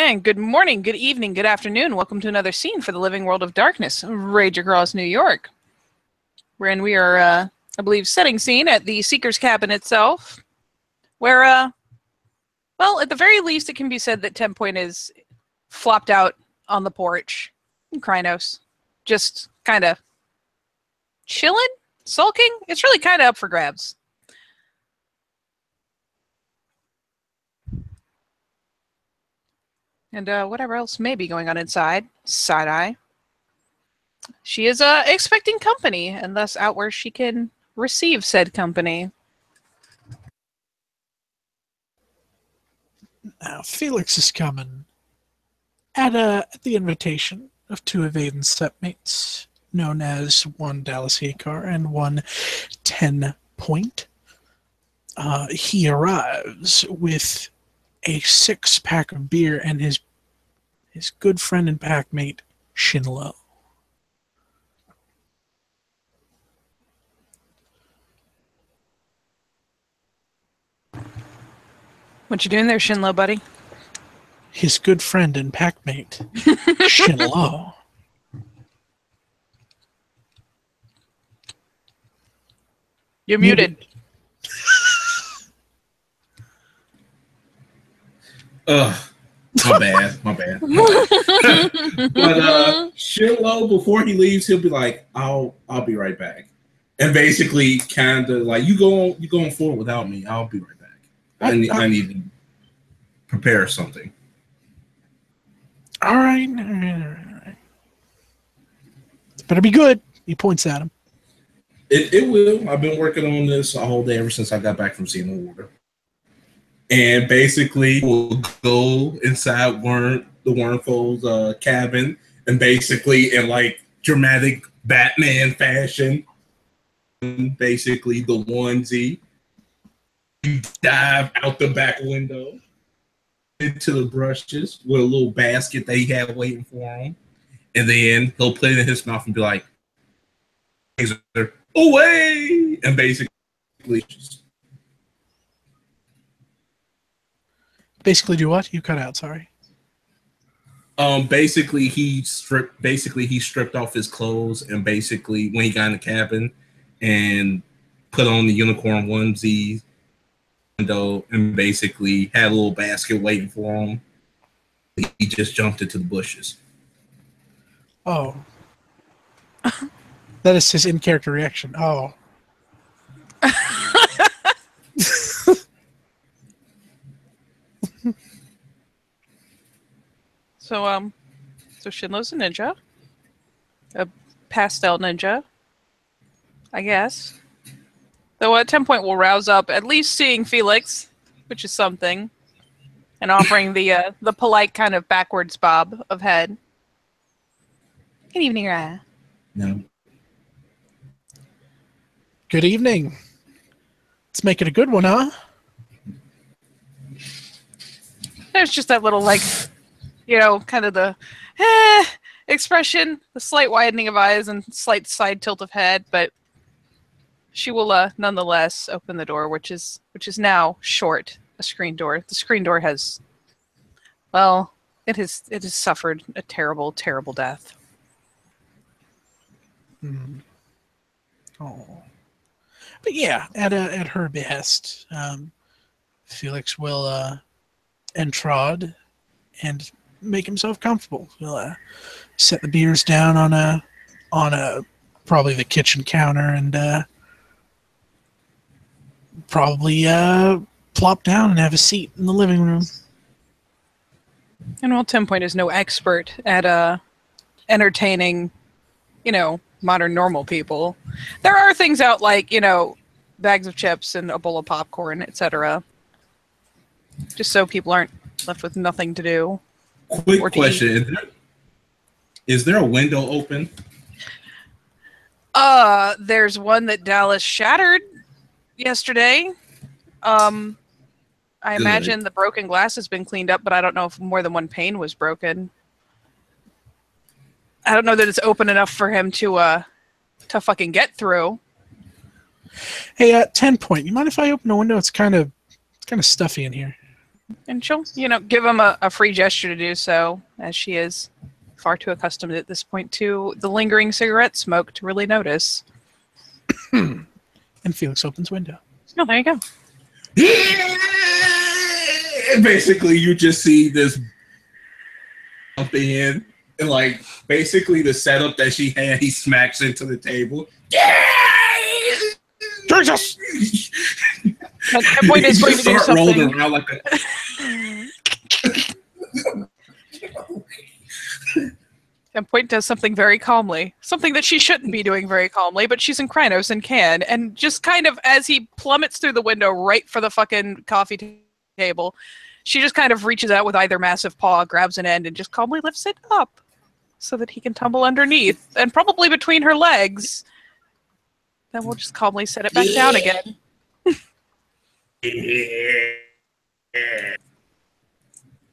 And good morning, good evening, good afternoon. Welcome to another scene for the Living World of Darkness, Rage Across New York. Wherein we are, I believe, setting scene at the Seeker's Cabin itself. Where, well, at the very least, it can be said that 10 Point is flopped out on the porch in Krynos. Just kind of chilling? Sulking? It's really kind of up for grabs. And whatever else may be going on inside, side-eye. She is expecting company, and thus out where she can receive said company. Now, Felix is coming at the invitation of two of Aiden's stepmates, known as one Dallas Haycar and one 10 Point. He arrives with a 6-pack of beer and his good friend and packmate, Shinlo. What you doing there, Shinlo, buddy? His good friend and packmate, Shinlo. You're muted. My bad. But Shinlo, before he leaves, he'll be like, I'll be right back. And basically kind of like, you go on forward without me, I'll be right back. I need to prepare something. All right. Better be good. He points at him. It will. I've been working on this all day ever since I got back from seeing the water. And basically, we'll go inside the Wormfold's cabin, and basically, in like dramatic Batman fashion, basically the onesie, dive out the back window into the brushes with a little basket that he had waiting for him, and then he'll put it in his mouth and be like, "Away!" And basically. Basically do what? You cut out, sorry. Basically he stripped off his clothes, and basically when he got in the cabin and put on the unicorn onesie window and basically had a little basket waiting for him, he just jumped into the bushes. Oh. That is his in-character reaction. Oh. So Shinlo's a ninja. A pastel ninja, I guess. Though at 10 Point will rouse up at least seeing Felix, which is something, and offering the polite kind of backwards bob of head. Good evening, Raya. No. Good evening. Let's make it a good one, huh? There's just that little, like, kind of the expression, the slight widening of eyes and slight side tilt of head, but she will nonetheless open the door, which is now short, a screen door. The screen door has, well, it has suffered a terrible, terrible death. Oh. But yeah, at her behest, Felix will entrod and make himself comfortable. He'll set the beers down on a probably the kitchen counter and probably plop down and have a seat in the living room. And while 10 Point is no expert at entertaining, modern normal people, there are things out like, bags of chips and a bowl of popcorn, etc. Just so people aren't left with nothing to do. Quick question. Is there a window open? There's one that Dallas shattered yesterday. I imagine the broken glass has been cleaned up, but I don't know if more than one pane was broken. I don't know that it's open enough for him to fucking get through. Hey, 10 Point, you mind if I open the window? It's kind of stuffy in here. And she'll, give him a free gesture to do so, as she is far too accustomed at this point to the lingering cigarette smoke to really notice. And Felix opens window. Oh, there you go. And basically, you just see this jump in, and basically the setup that she had, he smacks into the table. Jesus! At that point, is going to do something. Around like And Point does something very calmly. Something that she shouldn't be doing very calmly, but she's in Krynos and can. And just kind of, as he plummets through the window right for the fucking coffee table, she just kind of reaches out with either massive paw, grabs an end, and just calmly lifts it up so that he can tumble underneath. And probably between her legs. Then we'll just calmly set it back down again.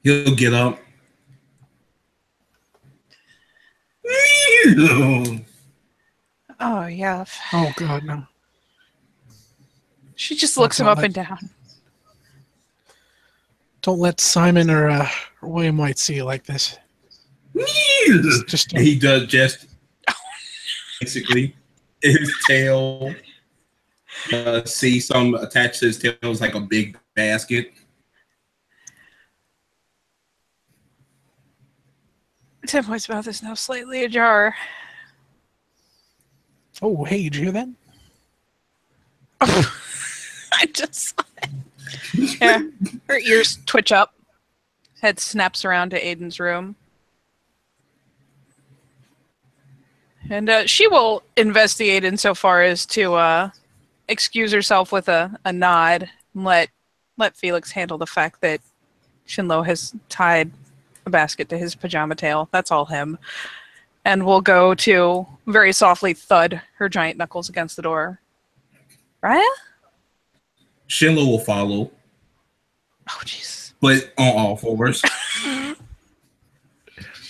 He'll get up. Oh, yeah. Oh, God, no. She just looks him up and down. Don't let Simon or William White see you like this. Just he does just basically his tail. See some attached to his tail is like a big basket. 10 Point's mouth is now slightly ajar. Oh, hey, did you hear that? I just saw it. Yeah, her ears twitch up. Head snaps around to Aiden's room. And she will investigate insofar as to excuse herself with a nod and let Felix handle the fact that Shinlo has tied a basket to his pajama tail. That's all him. And we'll go to very softly thud her giant knuckles against the door. Raya? Shinlo will follow. Oh, jeez. But on all fours.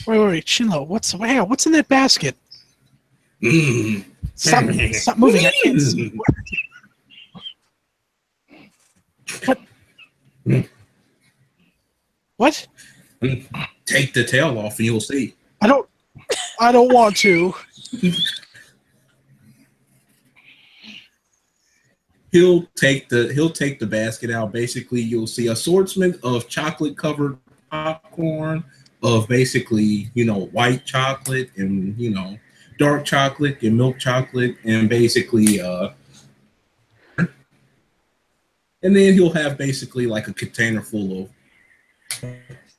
Wait, Shinlo, what's in that basket? Stop moving. I can't see. What? Take the tail off and you'll see. I don't want to. He'll take the basket out. Basically, you'll see assortment of chocolate covered popcorn, of basically, white chocolate and, dark chocolate and milk chocolate, and basically and then he'll have basically like a container full of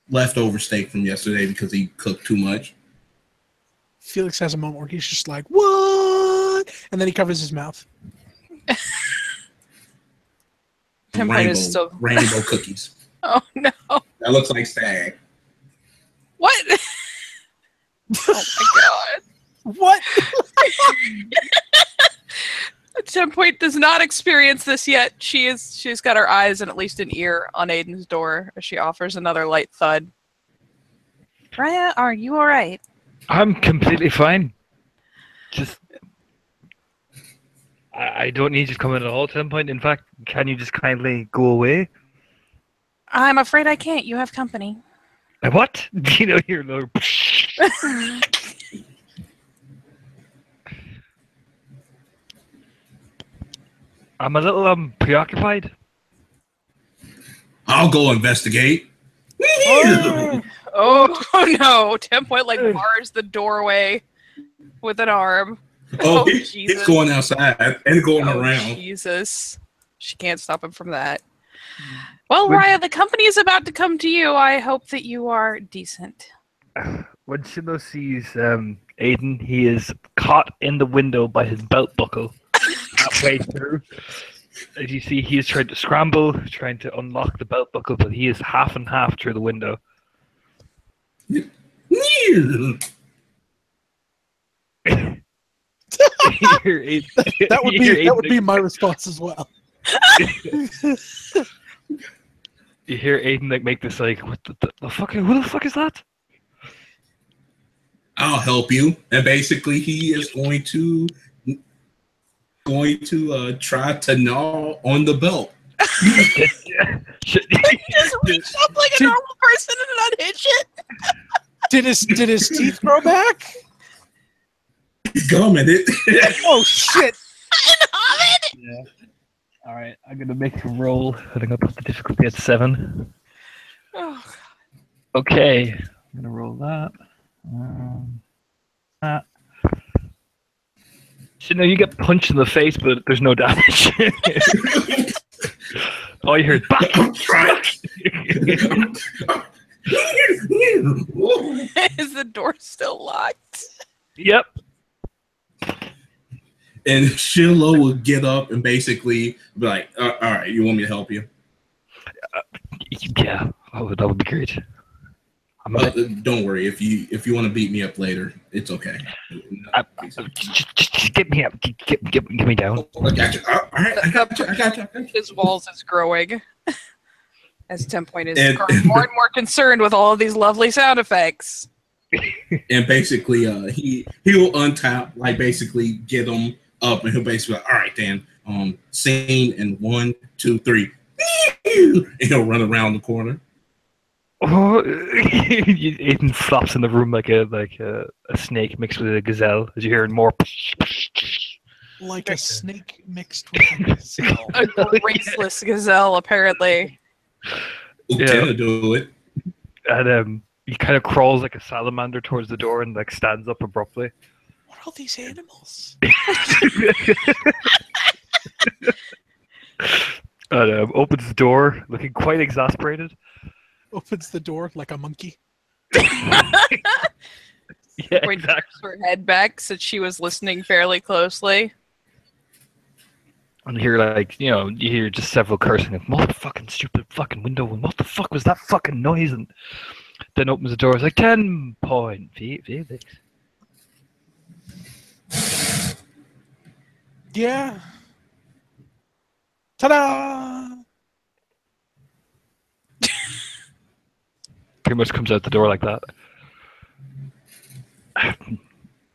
leftover steak from yesterday because he cooked too much. Felix has a moment where he's just like, what? And then he covers his mouth. Rainbow cookies. Oh, no. That looks like stag. What? Oh, my God. What? 10 Point does not experience this yet. She's got her eyes and at least an ear on Aiden's door as she offers another light thud. Raya, are you all right? I'm completely fine. Just, I don't need you to come in at all, 10 Point. In fact, can you just kindly go away? I'm afraid I can't. You have company. What? You're little. I'm a little preoccupied. I'll go investigate. Oh no! 10 Point bars the doorway with an arm. Oh, he's going outside and going around. Jesus, she can't stop him from that. Well, Raya, the company is about to come to you. I hope that you are decent. When Shiloh sees Aiden, he is caught in the window by his belt buckle halfway through. As you see, he is trying to scramble, trying to unlock the belt buckle, but he is half and half through the window. That would be my response as well. You hear Aiden make this what the fuck? Who the fuck is that? I'll help you. And basically, he is going to try to gnaw on the belt. up like a normal person and unhitch it. Did his teeth grow back? He's gumming it. Oh shit! Yeah. All right, I'm gonna make a roll. I think I'll put the difficulty at 7. Oh, Okay, I'm gonna roll that. That. So now you get punched in the face, but there's no damage. Oh, you heard back. I'm trying. is the door still locked? Yep. And Shinlo will get up and basically be like, all right, you want me to help you? Yeah, that would be great. Don't worry. If you want to beat me up later, it's okay. Just get me up. Get me down. I got you. All right, I got you. His walls is growing. As 10 Point is And- growing more and more concerned with all of these lovely sound effects. And basically, he will untap, like basically get him up, and he'll basically like, all right, Dan, scene in 1, 2, 3, and he'll run around the corner. Oh, Aiden flops in the room like a snake mixed with a gazelle. As you hear more. Like a snake mixed with a gazelle. A graceless gazelle, apparently. Lieutenant do it. And he kind of crawls like a salamander towards the door and like stands up abruptly. What are these animals? And opens the door, looking quite exasperated. Opens the door like a monkey. Yeah, Point exactly. tips her head back so she was listening fairly closely. And you hear you hear just several cursing of motherfucking stupid fucking window and what the fuck was that fucking noise? And then opens the door. It's like 10 point Felix. Yeah. Ta-da! Pretty much comes out the door like that.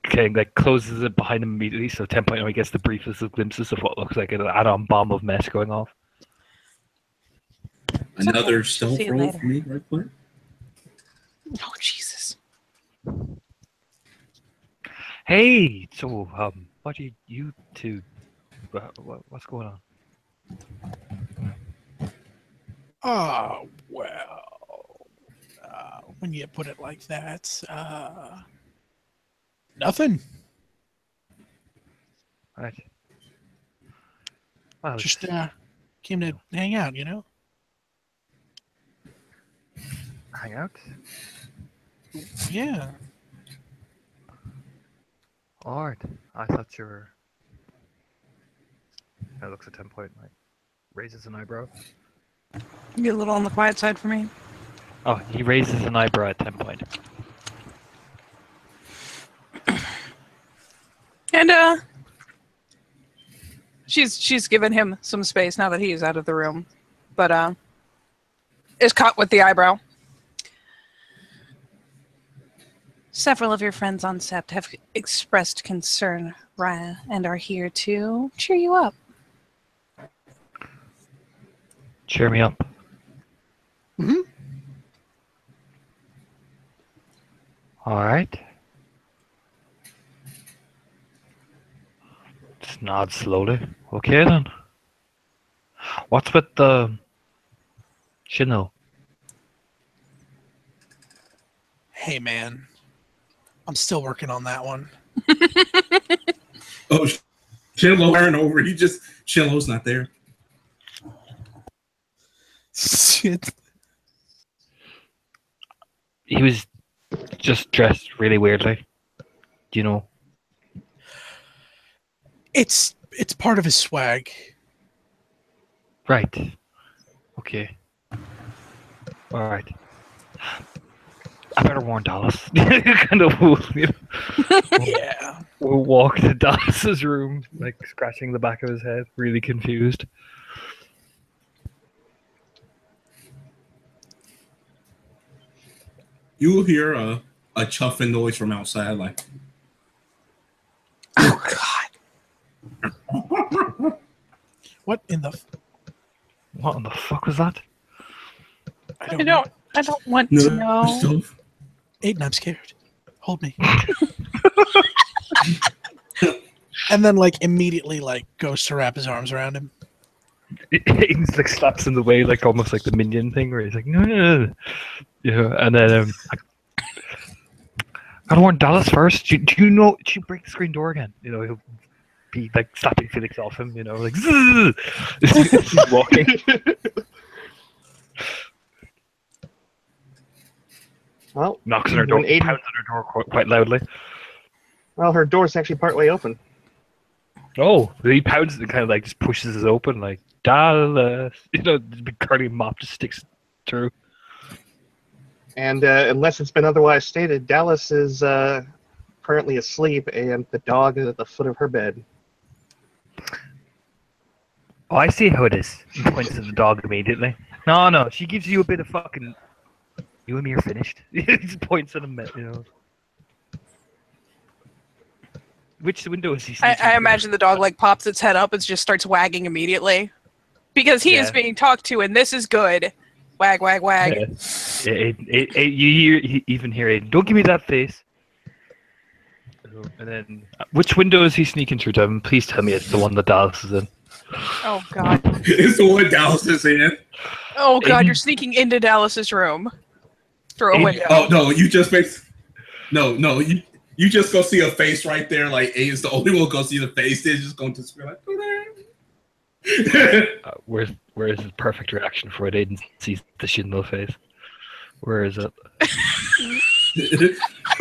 Okay, like closes it behind him immediately. So 10 point, he gets the briefest of glimpses of what looks like an atom bomb of mess going off. Another stealth See you roll later. for me, right quick. Oh, Jesus. Hey, so what do you two? What's going on? Oh, well. When you put it like that, nothing. Right. Well, Just came to hang out, you know? hang out. Yeah. All right. I thought you were. That looks at 10 point. Like raises an eyebrow. Get a little on the quiet side for me. Oh, he raises an eyebrow at 10 point. And she's given him some space now that he is out of the room, but is caught with the eyebrow. Several of your friends on Sept have expressed concern, Raya, and are here to cheer you up. Cheer me up. Mm-hmm. All right. Just nod slowly. Okay then. What's with the Shino? Hey, man. I'm still working on that one. Oh, Shinlo turned over. Shinlo's not there. Shit. He was just dressed really weirdly. Do you know? It's part of his swag. Right. Okay. All right. I better warn Dallas. Kind of, Yeah. we'll walk to Dallas's room, like scratching the back of his head, really confused. You will hear a chuffing noise from outside, like. Oh, God. What in the... What in the fuck was that? I don't want to know. Aiden, I'm scared. Hold me. And then, like, immediately, like, goes to wrap his arms around him. Aiden's like slaps in the way, like almost like the minion thing, where he's like, no. Yeah, and then I don't want Dallas first. Do you know? Do you break the screen door again? You know, he'll be like slapping Felix off him. You know, like he's walking. Well, Knocks on her door, when pounds on her door quite loudly. Well, her door's actually partway open. Oh, he pounds and kind of like just pushes it open, like Dallas. You know, the big curly mop just sticks through. And unless it's been otherwise stated, Dallas is currently asleep, and the dog is at the foot of her bed. Oh, I see how it is. He points to the dog immediately. No, she gives you a bit of fucking. You and me are finished. He just points at him, you know. Which window is he sneaking I through? imagine the dog like pops its head up and just starts wagging immediately. Because he is being talked to, and this is good. Wag, wag, wag. Yeah. You even hear it. Don't give me that face. And then, which window is he sneaking through, Devin? Please tell me it's the one that Dallas is in. Oh, God. It's the one Dallas is in. Oh, God, Aiden- you're sneaking into Dallas's room. Through a Aiden- window. Oh no, you just you just go see a face right there. Like Aiden's the only one go see the face. They're just going to scream like, Where's his perfect reaction for it? Aiden sees the Shinlo face. Where is it? You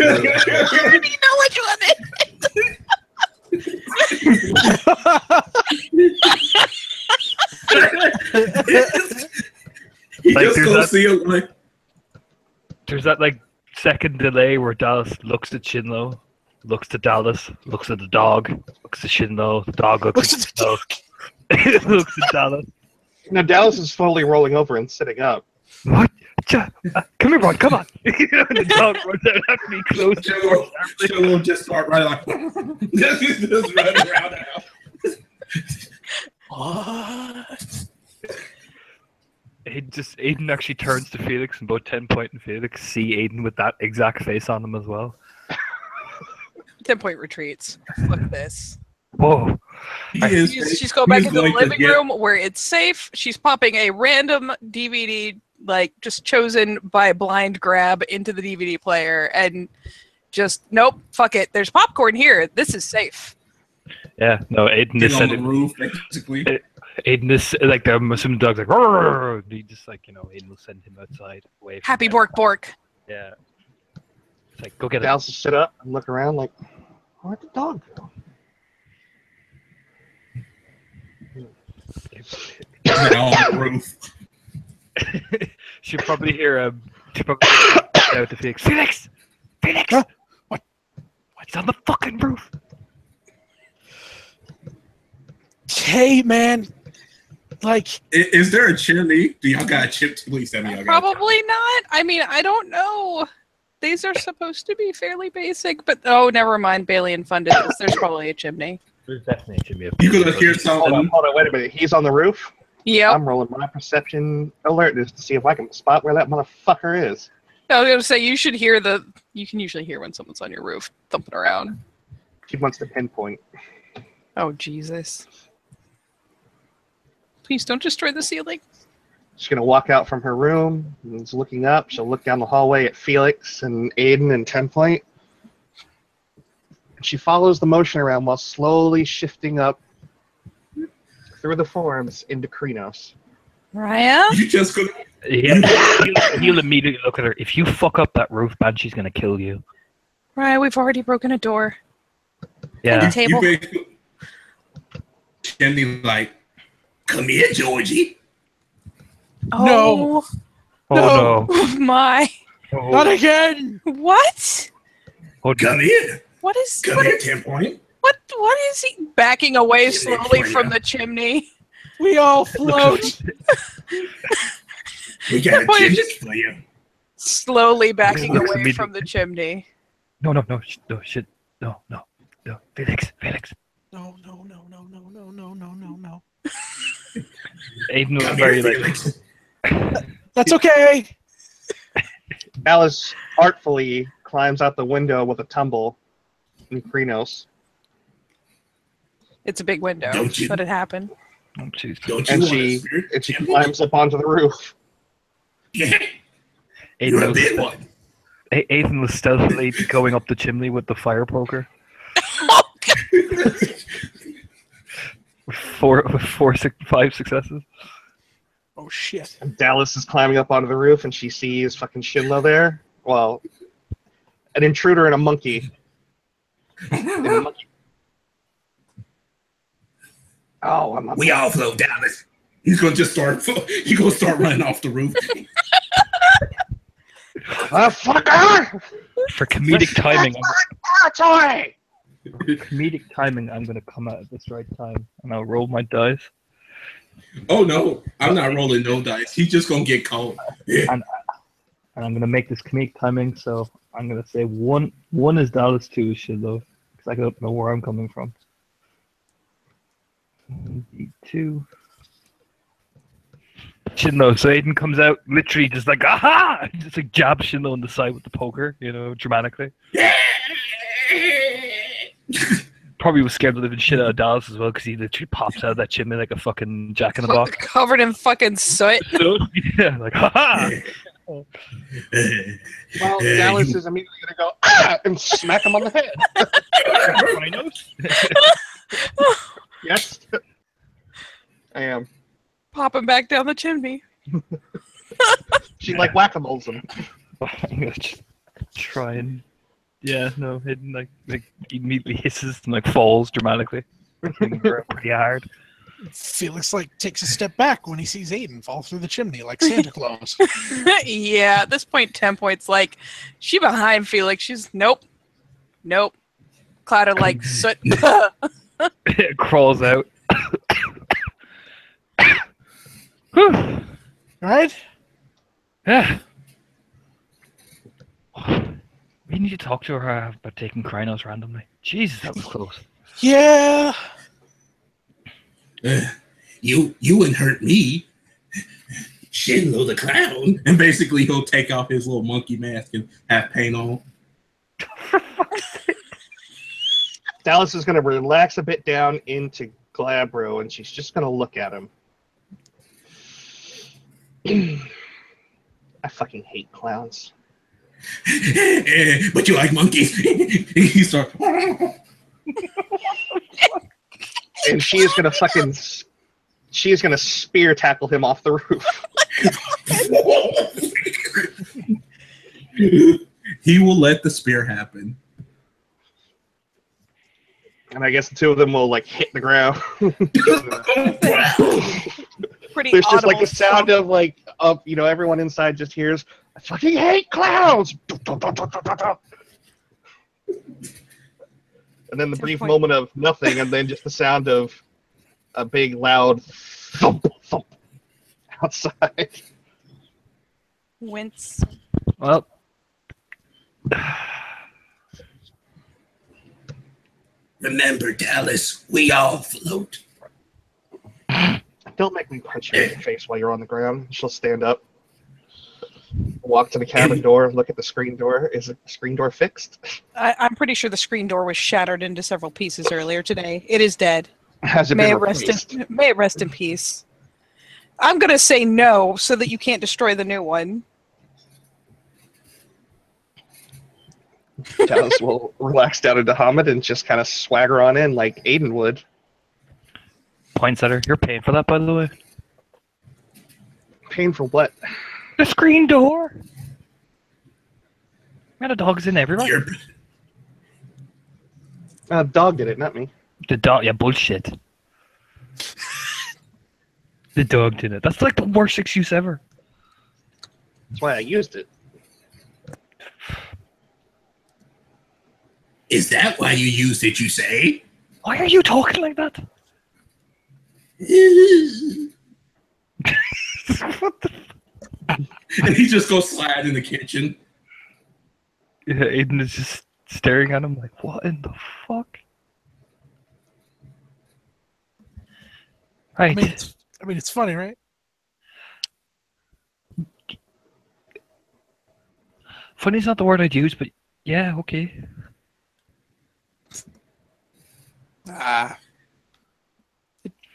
already know which one He Like, just there's go that- see him like. There's that like second delay where Dallas looks at Shinlo, looks to Dallas, looks at the dog, looks to Shinlo, the dog looks at Shinlo, looks at Dallas. Now, Dallas is slowly rolling over and sitting up. What? Come here, boy, come on. The dog runs out after me close. She'll just start running like just running around the house. What? Aiden actually turns to Felix, and both 10 Point and Felix see Aiden with that exact face on him as well. 10-point retreats. Fuck this. Whoa. She's going back into the living room where it's safe. She's popping a random DVD, like just chosen by blind grab, into the DVD player, and just nope, fuck it. There's popcorn here. This is safe. Yeah, no, Aiden is on the roof, basically. Aiden is like I'm assuming the dog's like "Rrr!" He just like, you know, Aiden will send him outside away from Happy them. bork bork. Yeah. It's like go get it. Dallas will sit up and look around like, where'd the dog go? On the roof. She'll probably hear out to Felix. Felix! Huh? What? He's on the fucking roof. Hey, man. Like, Is there a chimney? Do y'all got a chip? Please tell me y'all got a Probably not. I mean, I don't know. These are supposed to be fairly basic, but oh, never mind. Balian funded this. There's probably a chimney. There's definitely a chimney. You gonna hear Hold on, something? wait a minute. He's on the roof? Yep. I'm rolling my perception alert just to see if I can spot where that motherfucker is. I was gonna say you should hear you can usually hear when someone's on your roof thumping around. She wants to pinpoint. Oh Jesus. Please don't destroy the ceiling. She's going to walk out from her room and is looking up. She'll look down the hallway at Felix and Aiden and 10 Point. And she follows the motion around while slowly shifting up through the forms into Krenos. Raya? You just gonna He'll immediately look at her. If you fuck up that roof, Banshee's gonna kill you. Raya, we've already broken a door. Yeah. Table. basically Chimney like, come here, Georgie. Oh, Oh no. my. not again! What? Oh, Come here. What is Come what here, is 10 Point. what is he backing away Get it slowly for from ya. the chimney? We all float! We got a Point chimney just- for you. Slowly backing Looks away immediate- from the chimney. No, shit. No. Felix. No. Aiden was Come very here, like, Felix. That's okay. Alice artfully climbs out the window with a tumble in Krenos. It's a big window, Don't you- but it happened. Oh, jeez. Don't you And want a she spirit? climbs up onto the roof. Yeah, Aiden you're a was, big one. Aiden was stealthily going up the chimney with the fire poker. With 5 successes. Oh shit. And Dallas is climbing up onto the roof, and she sees fucking Shinlo there. Well, an intruder and a monkey. Oh, I'm up. We all float down this. He's gonna just start. He's gonna start running off the roof. Fucker! For comedic timing, Territory! I'm gonna come out at this right time, and I'll roll my dice. Oh no, I'm not rolling no dice. He's just gonna get caught. Yeah. And I'm gonna make this comedic timing, so I'm gonna say one is Dallas, 2 is Shiloh, because I don't know where I'm coming from. 2. Shinlo, so Aiden comes out literally just like aha, just like jabs Shinlo on the side with the poker, dramatically. Probably was scared of the living shit out of Dallas as well, because he literally pops out of that chimney like a fucking jack in the box. Covered in fucking soot. So, yeah, like haha. Well, Dallas is immediately going to go, ah! And smack him on the head. Rhinos? Yes. I am. Pop him back down the chimney. She like whack-a-moles him. I'm gonna just try and Hidden like immediately hisses and like falls dramatically. Pretty hard. Felix takes a step back when he sees Aiden fall through the chimney like Santa Claus. Yeah, at this point, 10 points. Like, she behind Felix. She's nope. Cloud of like soot. It crawls out. Right? Yeah. We need to talk to her about taking Krynos randomly. Jesus, that was close. Yeah. You wouldn't hurt me. Shinlo the clown. And basically he'll take off his little monkey mask and have paint on. Dallas is going to relax a bit down into Glabro, and she's just going to look at him. I fucking hate clowns. But you like monkeys. He starts. And she is going to spear tackle him off the roof. He will let the spear happen. And I guess the two of them will hit the ground. Pretty There's just audible the sound of everyone inside just hears, I fucking hate clowns! And then the brief moment of nothing, and then just the sound of a big loud thump thump outside. Wince. Well, Remember, Dallas, we all float. Don't make me punch you in the face while you're on the ground. She'll stand up, walk to the cabin door, look at the screen door. Is the screen door fixed? I'm pretty sure the screen door was shattered into several pieces earlier today. It is dead. Has it May been it replaced? may it rest in peace. I'm gonna say no, so that you can't destroy the new one. Dallas will relax down into Hamid and just kind of swagger on in like Aiden would. points at her. You're paying for that, by the way. Paying for what? The screen door. Man, the dog's in everywhere. Dog did it, not me. The dog, yeah, bullshit. The dog did it. That's like the worst excuse ever. That's why I used it. Is that why you used it, you say? Why are you talking like that? What the? And he just goes slide in the kitchen. Yeah, Aiden is just staring at him like, what in the fuck? Right. I mean, it's funny, right? Funny's not the word I'd use, but yeah, okay.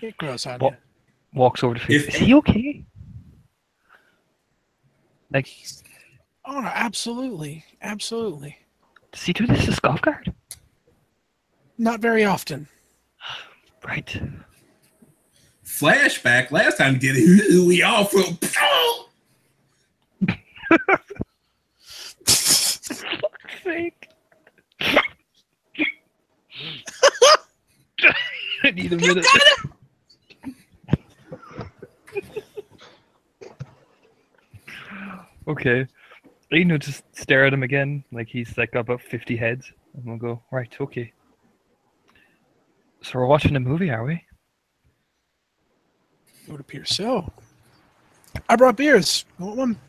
It grows on What? you. Walks over to Felix. If- Is he okay? Like, Oh, no, absolutely. Absolutely. does he do this to Scoffguard? Not very often. Right. Flashback. Last time he did it, we all felt. Fuck's sake. I need a minute. Okay. Aiden will just stare at him again, like he's like got about 50 heads, and we'll go, right, okay. So we're watching a movie, are we? It would appear so. I brought beers. You want one?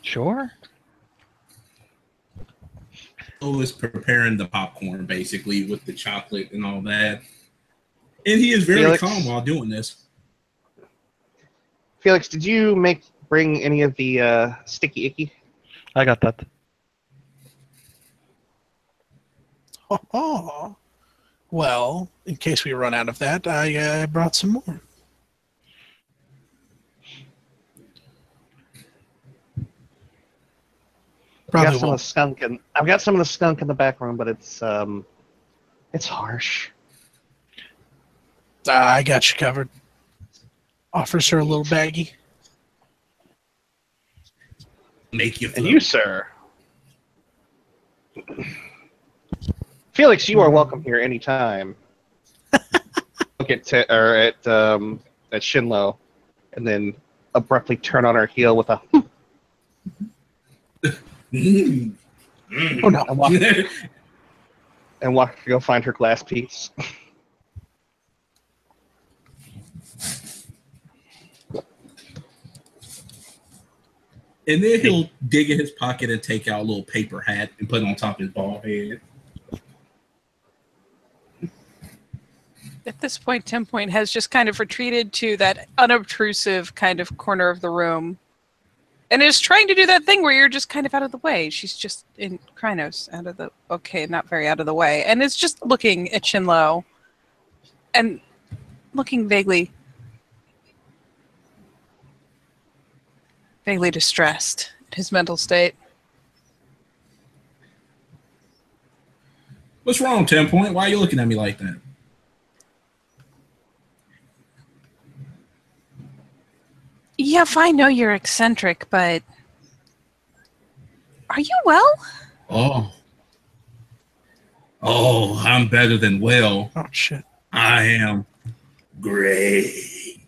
Sure. Is preparing the popcorn basically with the chocolate and all that, and he is very Felix. calm while doing this. Felix, did you bring any of the sticky icky? I got that. Oh. Well, in case we run out of that, I brought some more. Probably I've got some of won't. the skunk and I've got some of the skunk in the back room, but it's harsh. I got you covered. Offers her a little baggie. Make you And float. you, sir. Felix, you are welcome here anytime. Look at Shinlo, and then abruptly turn on our heel with a Mm. Oh no. and walk to go find her glass piece. And then he'll dig in his pocket and take out a little paper hat and put it on top of his bald head. At this point, 10 Point has just kind of retreated to that unobtrusive kind of corner of the room and is trying to do that thing where you're just kind of out of the way. She's just in Krynos, out of the, okay, not very out of the way, and is just looking at Shinlo and looking vaguely distressed at his mental state. What's wrong, 10 Point? Why are you looking at me like that? Yep, I know you're eccentric, but are you well? Oh, I'm better than well. Oh shit. I am great.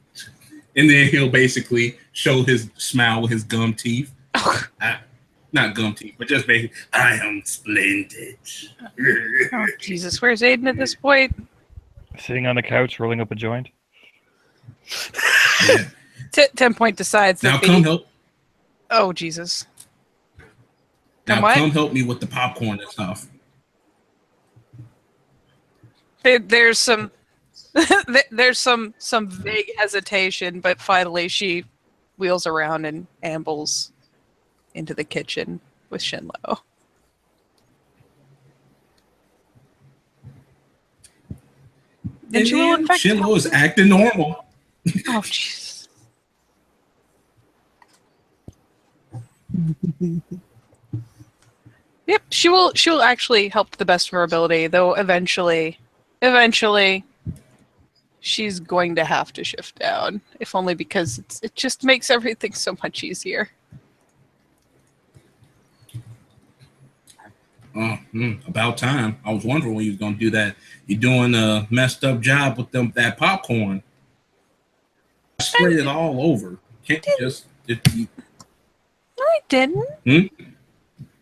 And then he'll basically show his smile with his gum teeth. Not gum teeth, but just basically, I am splendid. Oh, Jesus, where's Aiden at this point? Sitting on the couch, rolling up a joint. 10 Point decides Now that come help. Oh, Jesus. Now what? come help me with the popcorn and stuff. There's some there's some vague hesitation, but finally she wheels around and ambles into the kitchen with Shinlo. And she will, then in fact, Shinlo is acting normal. Oh, Jesus. Yep, she will actually help to the best of her ability, though eventually she's going to have to shift down, if only because it just makes everything so much easier. About time. I was wondering when you was gonna do that. You're doing a messed up job with that popcorn. Sprayed it all over. Can't you just I didn't.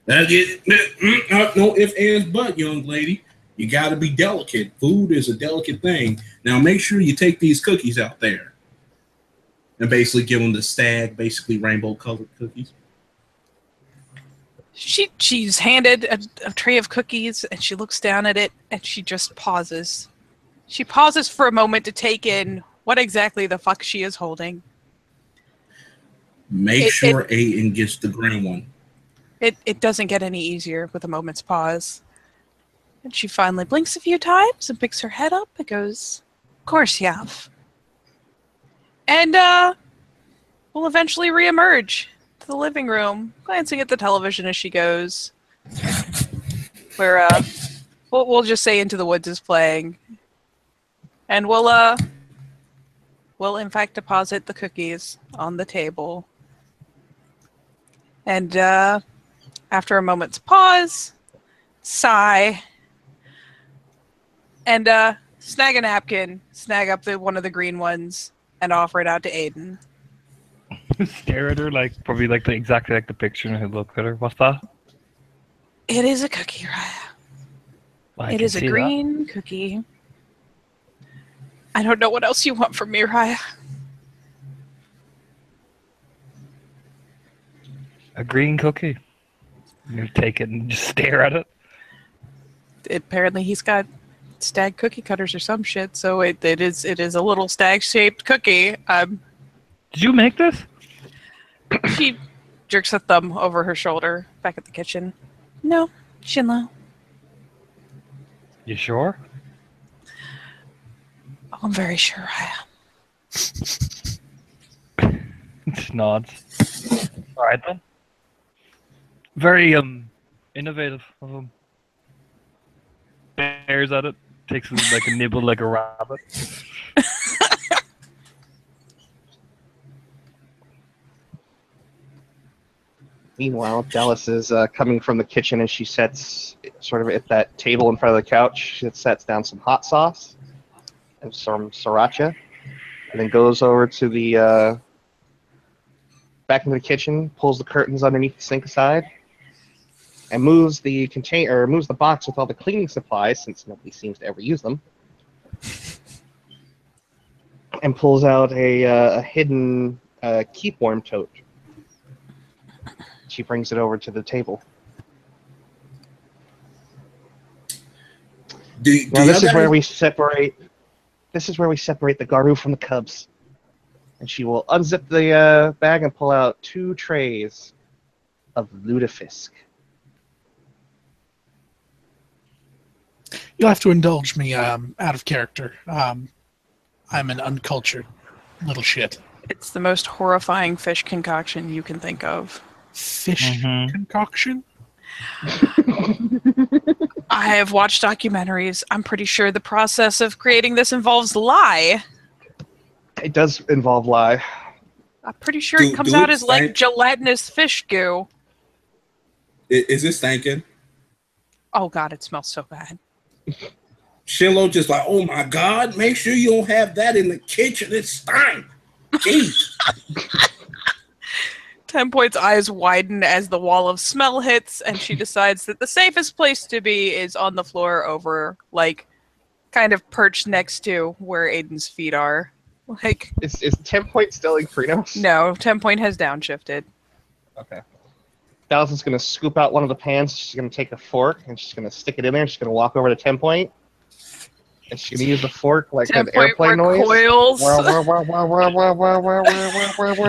No ifs, ands, but, young lady. You got to be delicate. Food is a delicate thing. Now make sure you take these cookies out there and basically give them the stag, basically rainbow colored cookies. She's handed a tray of cookies, and she looks down at it, and she just pauses. She pauses for a moment to take in what exactly the fuck she is holding. Make sure Aiden gets the green one. It doesn't get any easier with a moment's pause. And she finally blinks a few times and picks her head up and goes, "Of course you have." And will eventually reemerge to the living room, glancing at the television as she goes. Where we'll just say Into the Woods is playing. And we'll in fact deposit the cookies on the table. And after a moment's pause, sigh, and snag a napkin, snag up one of the green ones, and offer it out to Aiden. Stare at her probably exactly like the picture and look at her. What's that? It is a cookie, Raya. It is a green cookie. I don't know what else you want from me, Raya. A green cookie. You take it and just stare at it. Apparently he's got stag cookie cutters or some shit, so it is a little stag-shaped cookie. Did you make this? She jerks a thumb over her shoulder back at the kitchen. No, Shinlo. You sure? Oh, I'm very sure I am. Just nods. All right then. Very innovative of him. Stares at it, takes like a nibble like a rabbit. Meanwhile, Dallas is coming from the kitchen and she sets sort of at that table in front of the couch. She sets down some hot sauce and some sriracha, and then goes over to the back into the kitchen, pulls the curtains underneath the sink aside, and moves the container, or moves the box with all the cleaning supplies, since nobody seems to ever use them, and pulls out a hidden keep warm tote. She brings it over to the table. Now this is where we separate. This is where we separate the Garu from the cubs. And she will unzip the bag and pull out 2 trays of lutefisk. You'll have to indulge me out of character. I'm an uncultured little shit. It's the most horrifying fish concoction you can think of. Fish concoction? I have watched documentaries. I'm pretty sure the process of creating this involves lye. It does involve lye. I'm pretty sure it comes out as like gelatinous fish goo. Is it stinking? Oh god, it smells so bad. Shinlo just like, oh my god, make sure you don't have that in the kitchen. It stank. Jeez. 10 Point's eyes widen as the wall of smell hits, and she decides that the safest place to be is on the floor over, like, kind of perched next to where Aiden's feet are. Like, is 10 Point still in Krinos? No, 10 Point has downshiftted. Okay. Dallas is going to scoop out one of the pans. She's going to take a fork and she's going to stick it in there. She's going to walk over to 10 Point. And she's going to use the fork like an airplane noise. Recoils.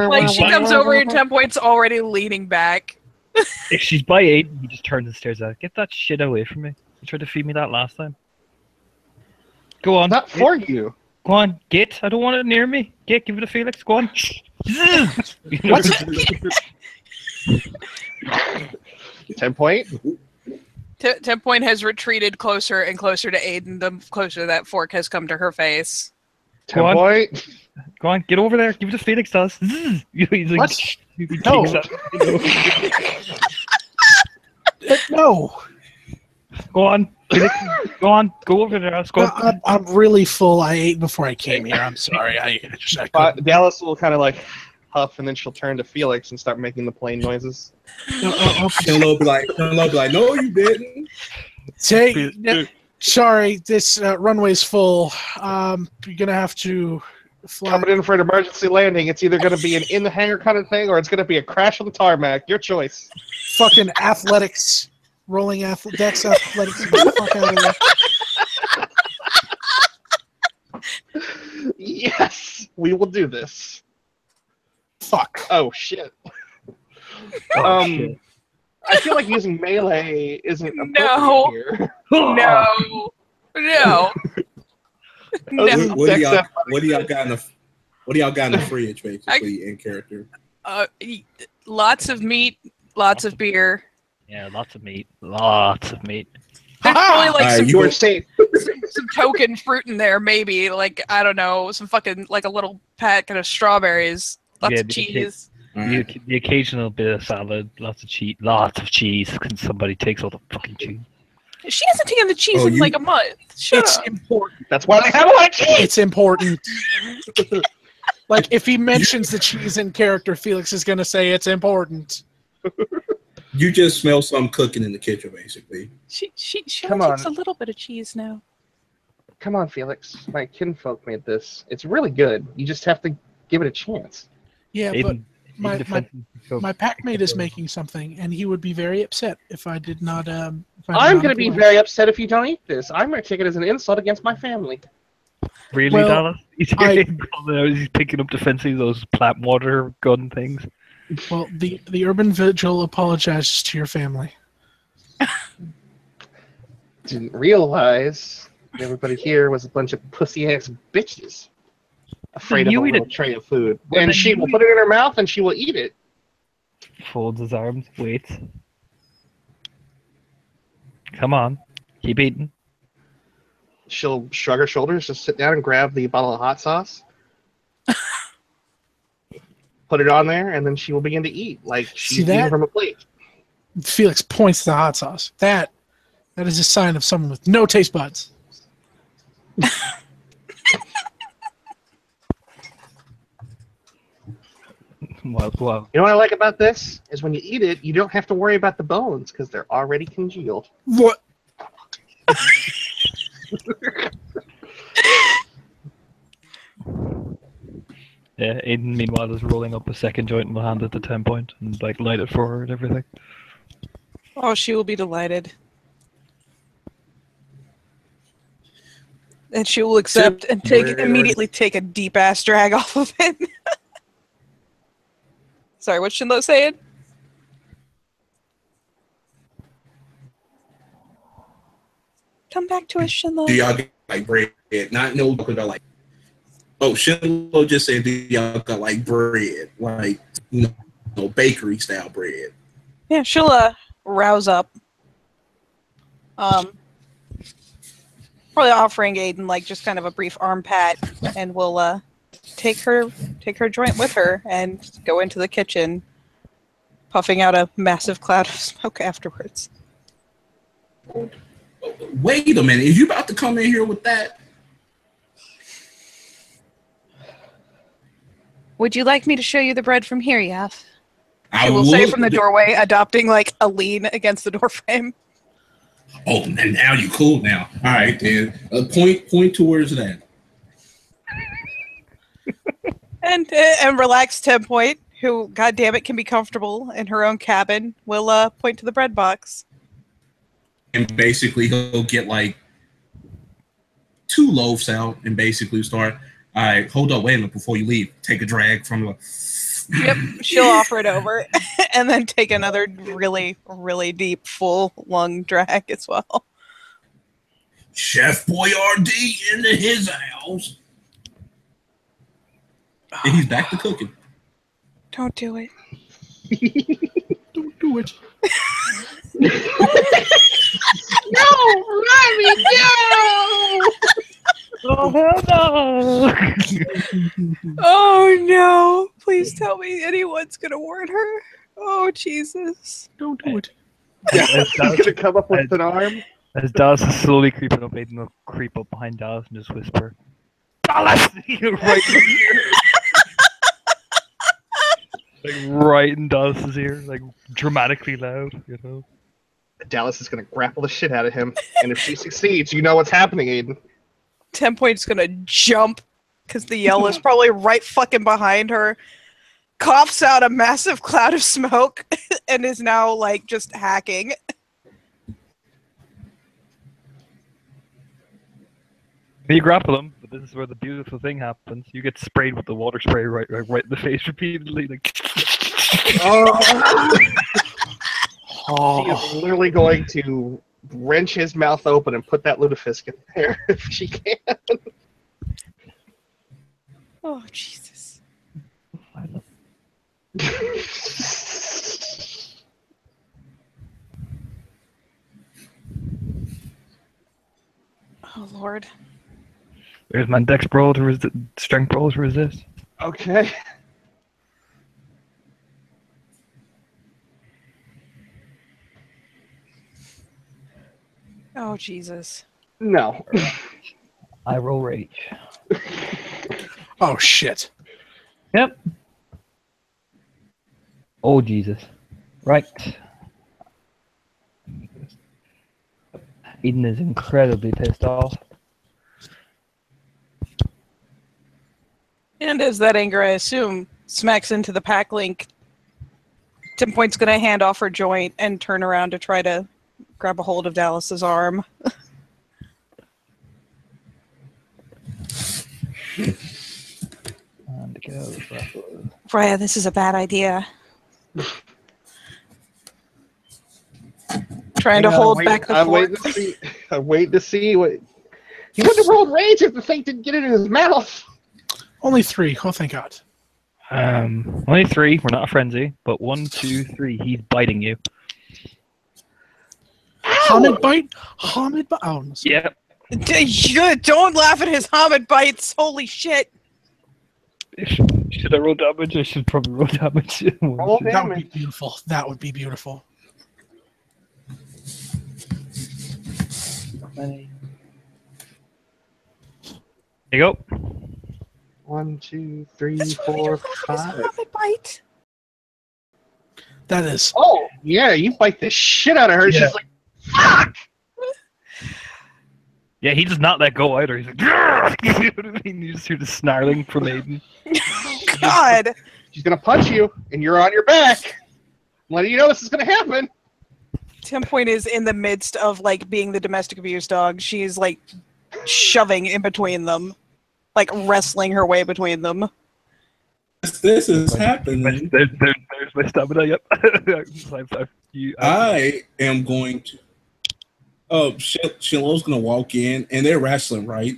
Like she comes over and 10 Point's already leaning back. If she's by Aiden, he just turns and stares at her. Get that shit away from me. You tried to feed me that last time. Go on. Not for you. Go on, get. I don't want it near me. Get, give it to Felix. Go on. What? 10 Point? 10 Point has retreated closer and closer to Aiden the closer that fork has come to her face. 10 Point? Go on, get over there. Give it to Felix, does. He's like, No. No. Go on, Felix. Go on. Go over there. Go on. I'm really full. I ate before I came here. I'm sorry. I Dallas will kind of like huff, and then she'll turn to Felix and start making the plane noises. Hello, be like, no, you didn't. Say, sorry, this runway's full. You're gonna have to fly. Coming in for an emergency landing. It's either gonna be an in the hangar kind of thing, or it's gonna be a crash on the tarmac. Your choice. Fucking athletics, rolling athletics. Get the fuck out of there. Yes, we will do this. Fuck. Oh shit. Oh, shit. I feel like using melee isn't appropriate No. here. No. No. No. What do y'all got in the fridge, basically, in character? Lots of meat, lots of beer. Yeah, lots of meat. Lots of meat. There's probably like some, You were safe. some token fruit in there, maybe. Like, I don't know, some fucking, like a little packet of strawberries. Lots of cheese. The occasional bit of salad, lots of cheese. Lots of cheese. Can somebody takes all the fucking cheese? She hasn't taken the cheese in like a month. Shut It's up. important. That's why they have a lot of cheese. It's important. Like, if he mentions the cheese in character, Felix is going to say it's important. You just smell something cooking in the kitchen, basically. She Come only takes on. a little bit of cheese now. Come on, Felix. My kinfolk made this. It's really good. You just have to give it a chance. Yeah, Aiden, but Aiden my packmate is making something, and he would be very upset if I did not. I'm going to be very upset if you don't eat this. I'm going to take it as an insult against my family. Really, Well, Dallas? He's picking up defensively those plant water gun things. Well, the urban vigil apologizes to your family. Didn't realize everybody here was a bunch of pussy-ass bitches. Afraid of a You eat little it. tray of food. Well, And then she you will eat put it in her mouth and she will eat it. Folds his arms. Wait. Come on. Keep eating. She'll shrug her shoulders, just sit down and grab the bottle of hot sauce. Put it on there, and then she will begin to eat like she's See that? eating from a plate. Felix points to the hot sauce. That is a sign of someone with no taste buds. Well, You know what I like about this? Is when you eat it, you don't have to worry about the bones because they're already congealed. What? yeah, Aiden, meanwhile, is rolling up a second joint and will hand it to 10 point and like light it for her and everything. Oh, she will be delighted. And she will accept and immediately take a deep ass drag off of it. Sorry, what's Shinlo saying? Come back to us, Shinlo. Do y'all get like bread? Not no, because they're like, oh, Shinlo just said, do y'all got like bread, like bakery style bread? Yeah, she'll rouse up. Probably offering Aiden like just kind of a brief arm pat, and we'll take her joint with her and go into the kitchen, puffing out a massive cloud of smoke afterwards. Wait a minute, is you about to come in here with that? Would you like me to show you the bread from here, Yaf? I She will say would. from the doorway, adopting like a lean against the doorframe. Oh, and now you cool now. All right, then. Point towards that. And relaxed 10 point, who, goddammit, can be comfortable in her own cabin, will point to the bread box. And basically, he'll get like 2 loaves out and basically start. All right, hold up, wait a minute before you leave. Take a drag from the. Yep, she'll offer it over, and then take another really, really deep, full lung drag as well. Chef Boyardee into his house. And he's back to cooking. Don't do it. Don't do it. No, Robbie, no! Oh, Oh no! Please tell me anyone's gonna warn her. Oh Jesus! Don't do it. Yeah, he's gonna come up with an arm. As Dallas is slowly creeping up, Aiden will creep up behind Dallas and just whisper, Dallas! You're right in his ear. Like right in Dallas's ear, like dramatically loud, you know. Dallas is gonna grapple the shit out of him, and if she succeeds, you know what's happening, Aiden. 10 point's gonna jump because the yell is probably right fucking behind her. Coughs out a massive cloud of smoke and is now like just hacking. You grapple him, but this is where the beautiful thing happens. You get sprayed with the water spray right in the face repeatedly. Like, Oh. She is literally going to wrench his mouth open and put that lutefisk in there if she can. Oh, Jesus. Oh, Lord. There's my dex brawl to resist, strength brawl to resist. Okay. Oh, Jesus. No. I roll rage. Oh shit. Yep. Oh, Jesus. Right. Eden is incredibly pissed off. And as that anger, I assume, smacks into the pack link, 10 Point's going to hand off her joint and turn around to try to grab a hold of Dallas's arm. And get out of the battle. Freya, this is a bad idea. Trying to hold back the fork. I'm waiting to see what... He wouldn't have rolled rage if the thing didn't get it in his mouth. Only 3. Oh, thank God. Only 3. We're not a frenzy, but 1, 2, 3. He's biting you. Hamid bite? Hamid bite? Oh, no, sorry. Yep. Don't laugh at his Hamid bites. Holy shit. Should I roll damage? I should probably roll damage. Roll That would be damage. beautiful. That would be beautiful. There you go. 1, 2, 3, That's why we 4, don't laugh at his 5. Hamid bite. That is. Oh, yeah, you bite the shit out of her. Yeah. She's like, fuck! Yeah, he does not let go either. He's like, you know what I mean? You just hear the snarling from Aiden. God. She's gonna punch you, and you're on your back. I'm letting you know this is gonna happen. 10 Point is in the midst of, like, being the domestic abuse dog. She's, like, shoving in between them. Like, wrestling her way between them. This is happening. There's my stamina, yep. I am going to. Oh, Shiloh's gonna walk in, and they're wrestling, right?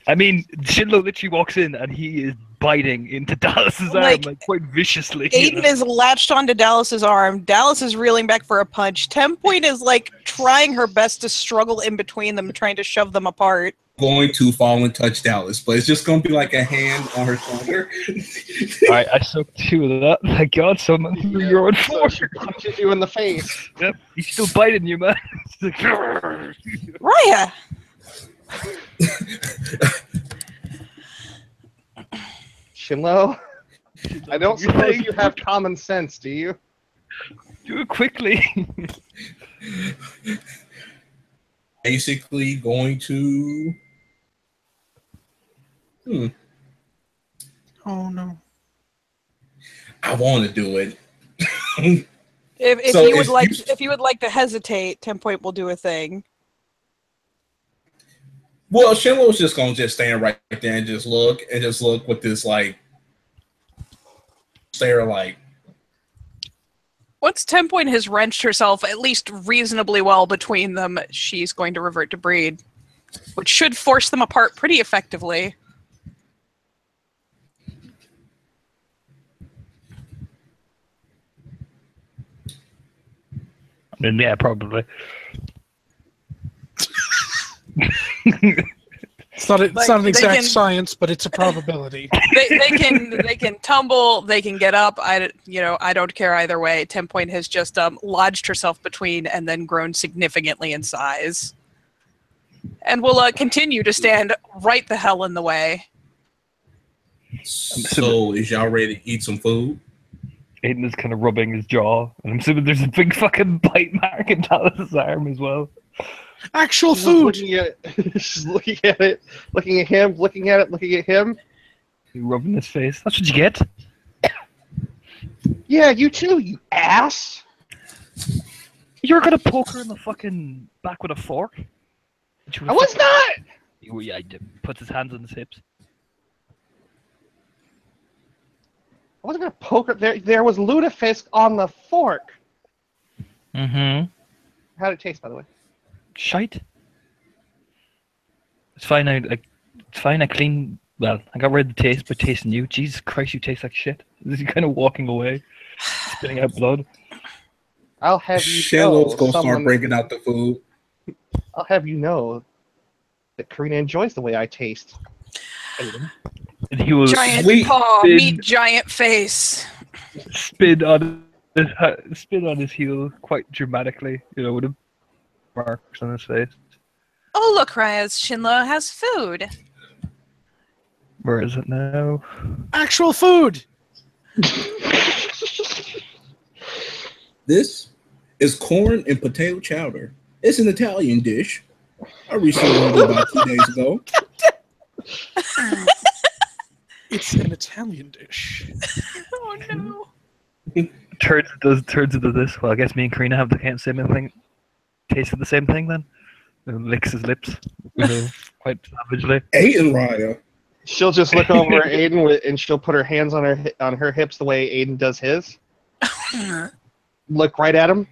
I mean, Shinlo literally walks in and he is biting into Dallas's arm like quite viciously. Aiden is latched onto Dallas's arm. Dallas is reeling back for a punch. 10 Point is like trying her best to struggle in between them, trying to shove them apart. Going to fall and touch Dallas, but it's just gonna be like a hand on her shoulder. Alright, I soaked 2 of that. My God, someone you're on 4. She punches you in the face. Yep, he's still biting you, man. Like, Raya! Shinlo, I don't suppose you have common sense, do you? do it quickly. Basically, going to. Oh no. I want to do it. If So you would if you- if you would like to hesitate, 10 Point will do a thing. Well, Shinlo's just gonna stand right there and just look with this like stare like. Once 10 Point has wrenched herself at least reasonably well between them, she's going to revert to breed, which should force them apart pretty effectively. I mean, yeah, probably. It's not an They exact can- science, but it's a probability. They can tumble, they can get up. I don't care either way. 10 Point has just lodged herself between and then grown significantly in size, and will continue to stand right the hell in the way. So, is y'all ready to eat some food? Aiden is kind of rubbing his jaw, and I'm assuming there's a big fucking bite mark in Dallas's arm as well. Actual She's food. looking at it. She's looking at it, looking at him, looking at it, looking at him. You rubbing his face. That's what you get. Yeah, you too, you ass. You're gonna poke her in the fucking back with a fork. I was not. Yeah, he puts his hands on his hips. I wasn't gonna poke her. There was lutefisk on the fork. Mm-hmm. How did it taste, by the way? Shite. It's fine. It's fine. I clean. Well, I got rid of the taste by tasting you. Jesus Christ, you taste like shit. Is he kind of walking away, spitting out blood? I'll have you Shellow's know, gonna start breaking out the food. I'll have you know that Karina enjoys the way I taste. Aiden. And he will Giant Sweet. paw, spin- meet giant face. spin on his heel quite dramatically, with a marks on his face. Oh, look, Reyes, Shinlo has food. Where is it now? Actual food! This is corn and potato chowder. It's an Italian dish. I recently learned it about 2 days ago. It's an Italian dish. Oh, no. Turns into this. Well, I guess me and Karina have the same thing. Tasted the same thing then. And licks his lips, quite savagely. Aiden Raya. She'll just look over at Aiden and she'll put her hands on her hips the way Aiden does his. Look right at him.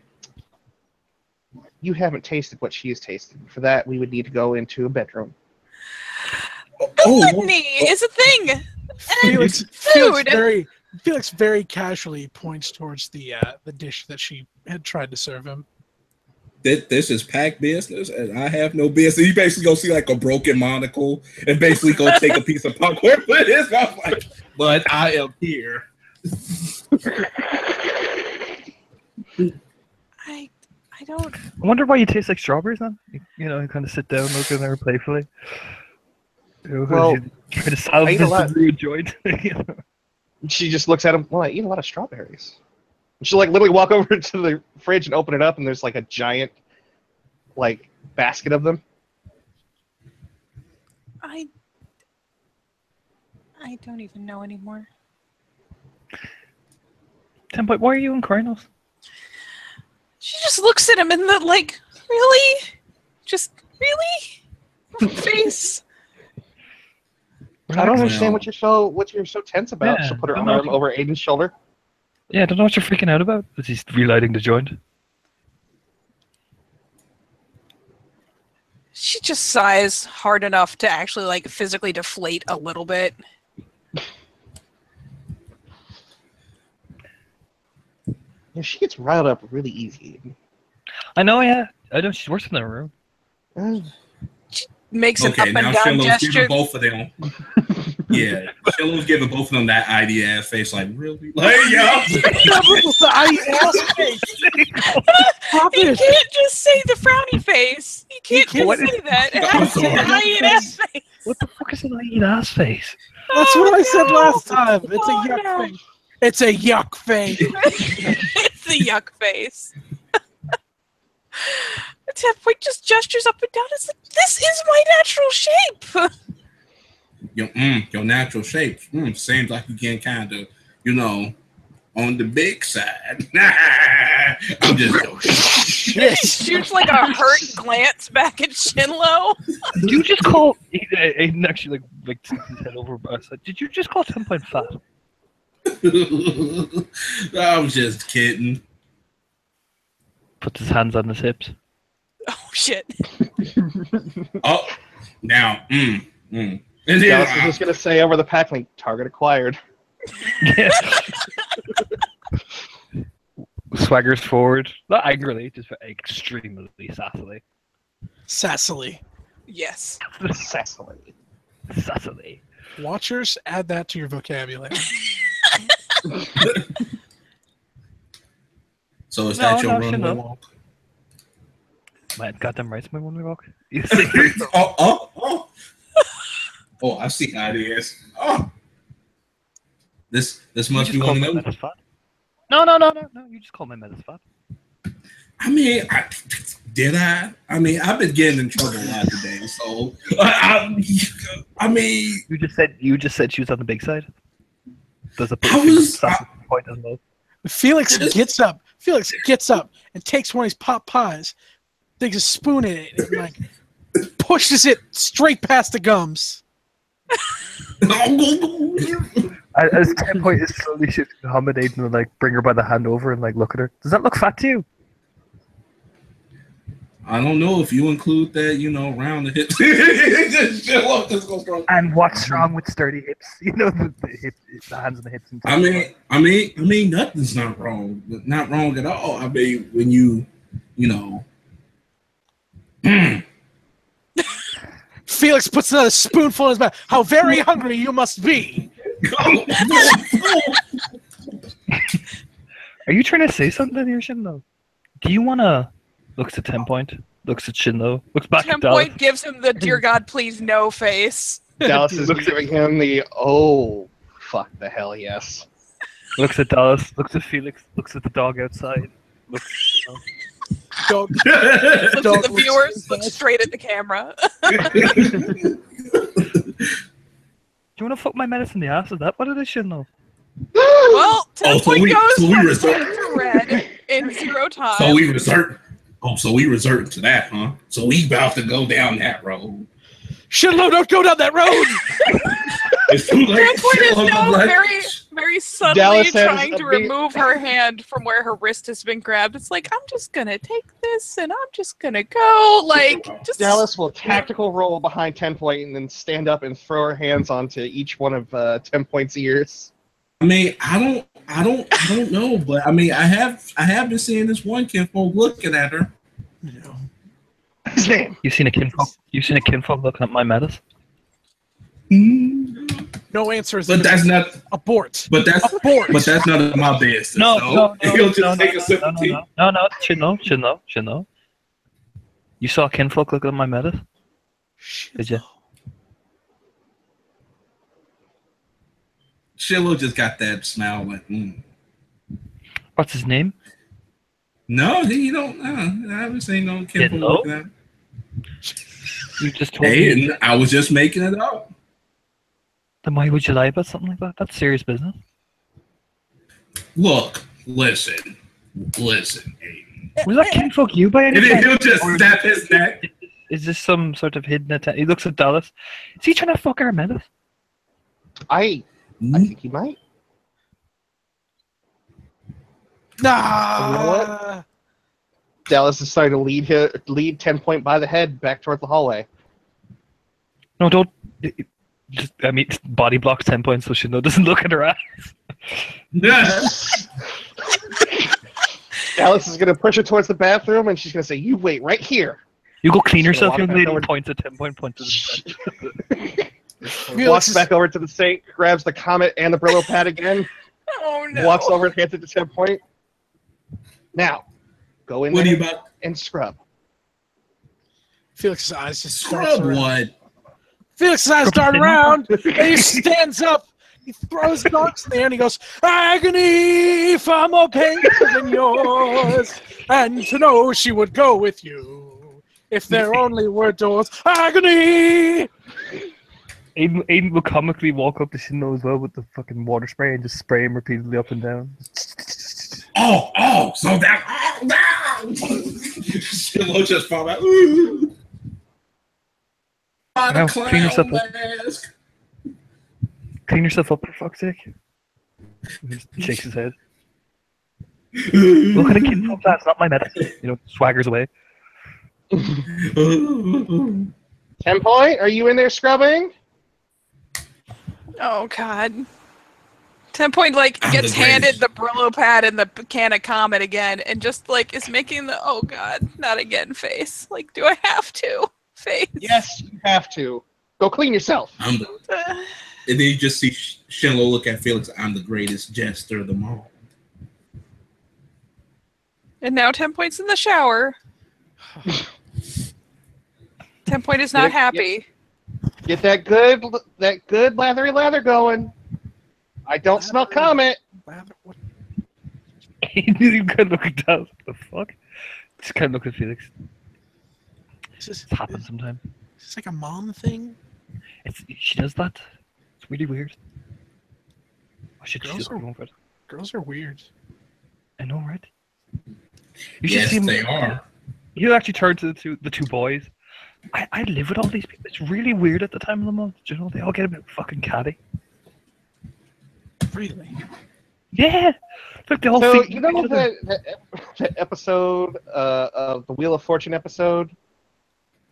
You haven't tasted what she has tasted. For that, we would need to go into a bedroom. Gluttony is a thing. Felix, food. Felix very casually points towards the dish that she had tried to serve him. This is pack business, and I have no business. You basically gonna see like a broken monocle, and basically gonna take a piece of popcorn with this. I'm like, but I am here. I don't. I wonder why you taste like strawberries then. You kind of sit down, look at her playfully. Well, try to salve I eat a this lot. rude joint. She just looks at him. Well, I eat a lot of strawberries. And she'll literally walk over to the fridge and open it up, and there's a giant basket of them. I don't even know anymore. Tempo, why are you in Cardinals? She just looks at him and really? Just really? Face. I don't understand Well. what you're so tense about. Yeah, She'll put her I'm not- arm over Aiden's shoulder. Yeah, I don't know what you're freaking out about. As he's relighting the joint. She just sighs hard enough to actually physically deflate a little bit. Yeah, she gets riled up really easy. I know, yeah. I know she's worse in the room. Makes an up Okay, and now down Shillow's gesture. giving both of them. Yeah, Shillow's giving both of them that ID ass face. Like, really? Like, yeah. Stop He it! can't just say the frowny face. He can't just What say that. It I'm has to be sorry. an INS face. What the fuck is an eat ass face? That's what I said no. last time. It's Oh, a yuck no. face. It's a yuck face. It's the yuck face. Tempoid just gestures up and down. It's like, this is my natural shape. Your natural shape seems like you getting kind of, on the big side. I'm just joking. He shoots a hurt glance back at Shinlo. Did you just call Aiden actually sticks his head over by side? Did you just call Tempo fat? I'm just kidding. Puts his hands on his hips. Oh shit! Oh, now, And then, Dallas was just gonna say over the pack link, target acquired. Yeah. Swaggers forward, not angrily, just extremely sassily. Sassily. Yes. Cecily. Sassily. Watchers, add that to your vocabulary. So is that your no, runway Shinlo. walk? Man, goddamn right, my one walk. Oh, I see how it is. Oh, this must You be just one of call my them. metas fat. No. You just call my metas fat. I mean, did I? I mean, I've been getting in trouble a lot today. So, I mean, You just said she was on the big side. Does a point as well? Felix gets up. Felix gets up and takes one of his pot pies, takes a spoon in it, and pushes it straight past the gums. As 10 point is slowly shifting to Hamid, Aiden will bring her by the hand over and look at her. Does that look fat to you? I don't know if you include that, around the hips. Just chill up, just go strong. And what's wrong with sturdy hips? The hands and the hips. And I mean, nothing's not wrong. Not wrong at all. I mean, when you know. Felix puts another spoonful in his mouth. How very hungry you must be. Are you trying to say something here, Shinlo? Do you want to... Looks at 10 Point. Looks at Shinlo. Looks back 10 at Dallas. Point gives him the dear God, please no face. Dallas is giving him the, oh, fuck the hell yes. Looks at Dallas. Looks at Felix. Looks at the dog outside. Looks... Dog. Looks at the viewers, looks straight at the camera. Do you want to fuck my medicine in the ass? Is that what it is, Shinlo? Well, 10 Point goes so we from resort to red in 0 time. So we resort to that, huh? So we about to go down that road. Shinlo, don't go down that road! It's too late. 10 Point is now Like, very, very subtly Dallas has trying a to big- remove her hand from where her wrist has been grabbed. It's like, I'm just gonna take this and I'm just gonna go. Like, just Dallas will tactical roll behind 10 Point and then stand up and throw her hands onto each one of 10 Point's ears. I mean, I don't know, but I mean, I have been seeing this one kinfolk looking at her. His name. You seen a kinfolk? You seen a kinfolk looking at my medicine? No answer is But that's not. abort. But that's Abort. But that's none of my business. No, He'll just take a sip of tea. No, Shinlo. You saw a kinfolk looking at my medicine? Did you? Shiloh just got that smile like, What's his name? No, you don't. I haven't seen no kinfolk Hello? looking at him. You just told me. Hey, and I was just making it up. Then why would you lie about something like that? That's serious business. Look, listen, Aiden. Was that kinfolk you by any And then chance? he'll just Or snap his neck. is this some sort of hidden attempt? He looks at Dallas. Is he trying to fuck our medicine? I think he might. Nah. You know what? Dallas is starting to lead 10 Point by the head back towards the hallway. No, don't. Just, I mean, body blocks 10 points so Shinlo doesn't look at her eyes. Dallas is going to push her towards the bathroom, and she's going to say, "You wait right here." You go clean She's yourself, gonna young walk lady. back over- Points at 10 point to the Walks back over to the sink, grabs the Comet and the Brillo pad again, oh no. walks over and hands it to 10 Point. Now, go in What are there you about? and scrub. Felix's eyes just starts Scrub around. what? Felix's eyes dart around, and he stands up. He throws darts in the air, and he goes, "Agony far more painful than yours, and to know she would go with you if there only were doors. Agony!" Aiden will comically walk up to Shinlo as well with the fucking water spray and just spray him repeatedly up and down. So that. Oh, no! Shiloh just fall back. Ooh. Now, clean yourself up. Clean yourself up, for fuck's sake. He just shakes his head. Look at a kid from that's not my medicine. Swaggers away. 10 Point, are you in there scrubbing? Oh god. 10 Point I'm gets the handed greatest. the Brillo pad and the can of Comet again, and just is making the oh god, not again face. Like, do I have to face? Yes, you have to. Go clean yourself. And then you just see Shinlo look at Felix. I'm the greatest jester of them all. And now 10 Point's in the shower. 10 Point is not Yep, happy. Get that good lathery lather going. I don't smell Comet. Aiden kind of look at Dallas. What the fuck? Just kind of look at Felix. Is It happens sometimes. this like a mom thing? She does that. It's really weird. I should Girls just are- go for it. Girls are weird. I know, right? You should Yes, see him. they are. He'll actually turn to the two boys. I live with all these people. It's really weird at the time of the month. They all get a bit fucking catty. Really? Yeah. Look, the whole So thing. you know the episode of the Wheel of Fortune episode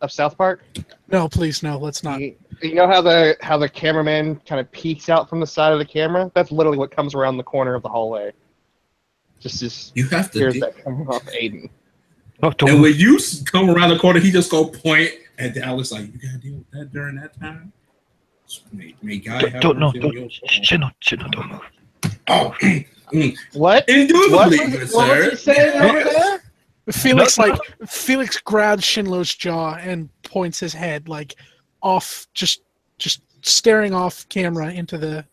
of South Park? No, please, no. Let's not. You know how the cameraman kind of peeks out from the side of the camera? That's literally what comes around the corner of the hallway. Just You have to. here's that coming off Aiden. Oh, don't And move. when you come around the corner, he just go point at Dallas like, "You gotta deal with that during that time." May God have Don't, no, mercy on don't, your shit, no, don't move. Oh, What? indubitably, good What sir. was he saying over there? Felix grabs Shinlo's jaw and points his head like off, just staring off camera into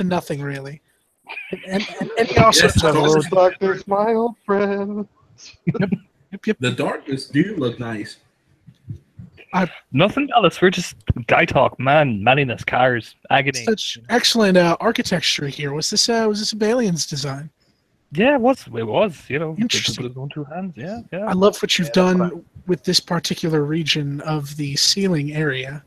nothing really. And he also Yes, Hello, darkness, my old friend. Yep. The darkness do look nice. Nothing, Dallas. We're just guy talk, man, manliness, cars, agony. Such excellent architecture here. Was this a Balian's design? Yeah, it was. You know, Interesting. with his own two hands. Yeah. I love what you've Yeah, that's done with this particular region of the ceiling area.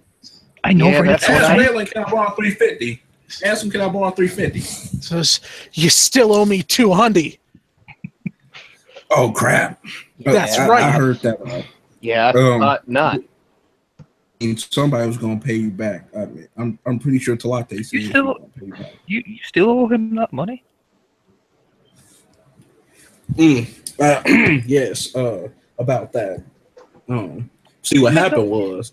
I know. Yeah, right? that's what Ask I- Raylan, can I borrow 350? Ask him, can I borrow 350? So you still owe me $200. Oh crap! That's I right. heard that. Yeah, I thought not. Somebody was gonna pay you back. I'm pretty sure Talate said he was still- gonna pay you back. You still owe him that money? Yes. About that. See what happened was.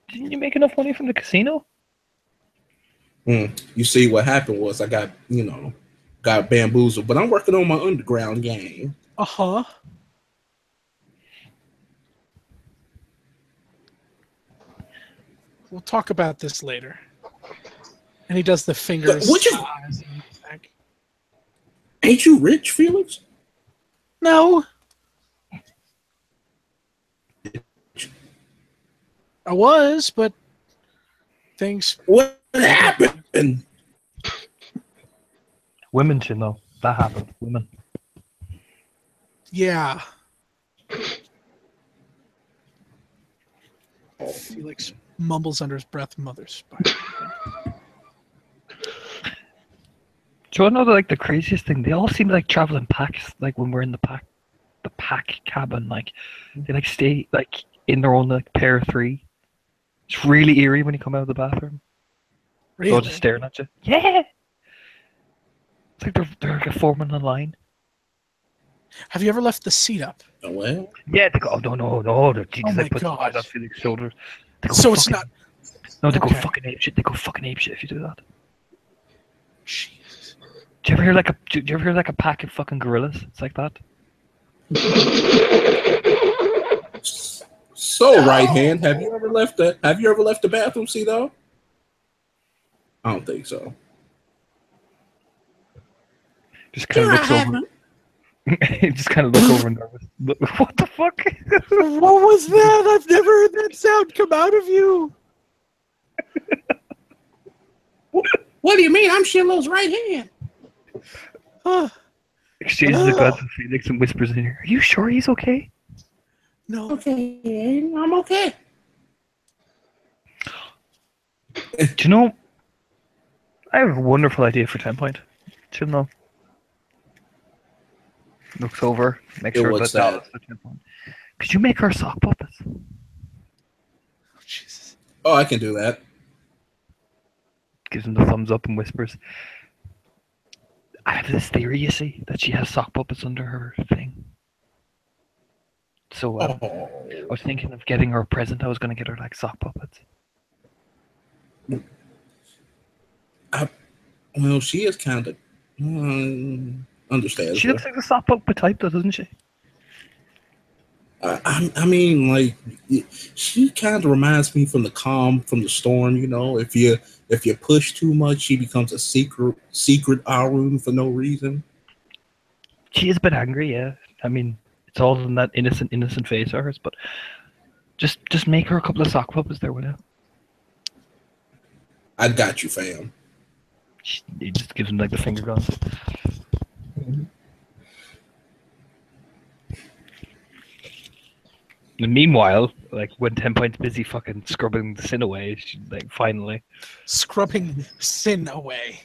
Didn't you make enough money from the casino? You see what happened was I got bamboozled, but I'm working on my underground game. Uh-huh. We'll talk about this later. And he does the fingers. Would you- eyes, and back. Ain't you rich, Felix? No. I was, but things. What happened? Women should know. That happened. Women. Yeah. Felix mumbles under his breath, "Mother's spine." Do you want to know like the craziest thing? They all seem to like travel in packs. Like when we're in the pack cabin, like they like stay like in their own like pair of three. It's really eerie when you come out of the bathroom. They're all Really? just staring at you. Yeah. It's like they're like forming a line. Have you ever left the seat up? Oh, well, Yeah, they go. Oh no! They're Jesus, Oh my they put some eyes gosh. on Felix's shoulders. They go So it's fucking- not. No, they go okay. fucking ape shit. They go fucking ape shit if you do that. Jesus. Do you ever hear like a pack of fucking gorillas? It's like that. so right hand. Have you ever left the bathroom seat though? I don't think so. Just kind of looks over. Just kind of look over nervous. What the fuck? What was that? I've never heard that sound come out of you. What do you mean? I'm Shiloh's right hand. Huh. Exchanges a glance with Felix and whispers in here. Are you sure he's okay? No. Okay, I'm okay. Do you know? I have a wonderful idea for 10 point. Chill now. Looks over, make Yeah, sure what's that that? for 10 point. Could you make our sock puppets? Oh, Jesus. Oh, I can do that. Gives him the thumbs up and whispers. I have this theory, you see, that she has sock puppets under her thing. So I was thinking of getting her a present. I was going to get her like sock puppets. Well, she is kind of understandable. She looks like the sock puppet type, though, doesn't she? I mean, like, she kind of reminds me from the storm. You know, if you push too much, she becomes a secret Arun for no reason. She is a bit angry, yeah. I mean, it's all in that innocent face of hers, but just make her a couple of sock puppets there, will you? I got you, fam. He just gives him like the finger guns. Meanwhile, like when 10 Point's busy fucking scrubbing the sin away, she like finally, Scrubbing sin away.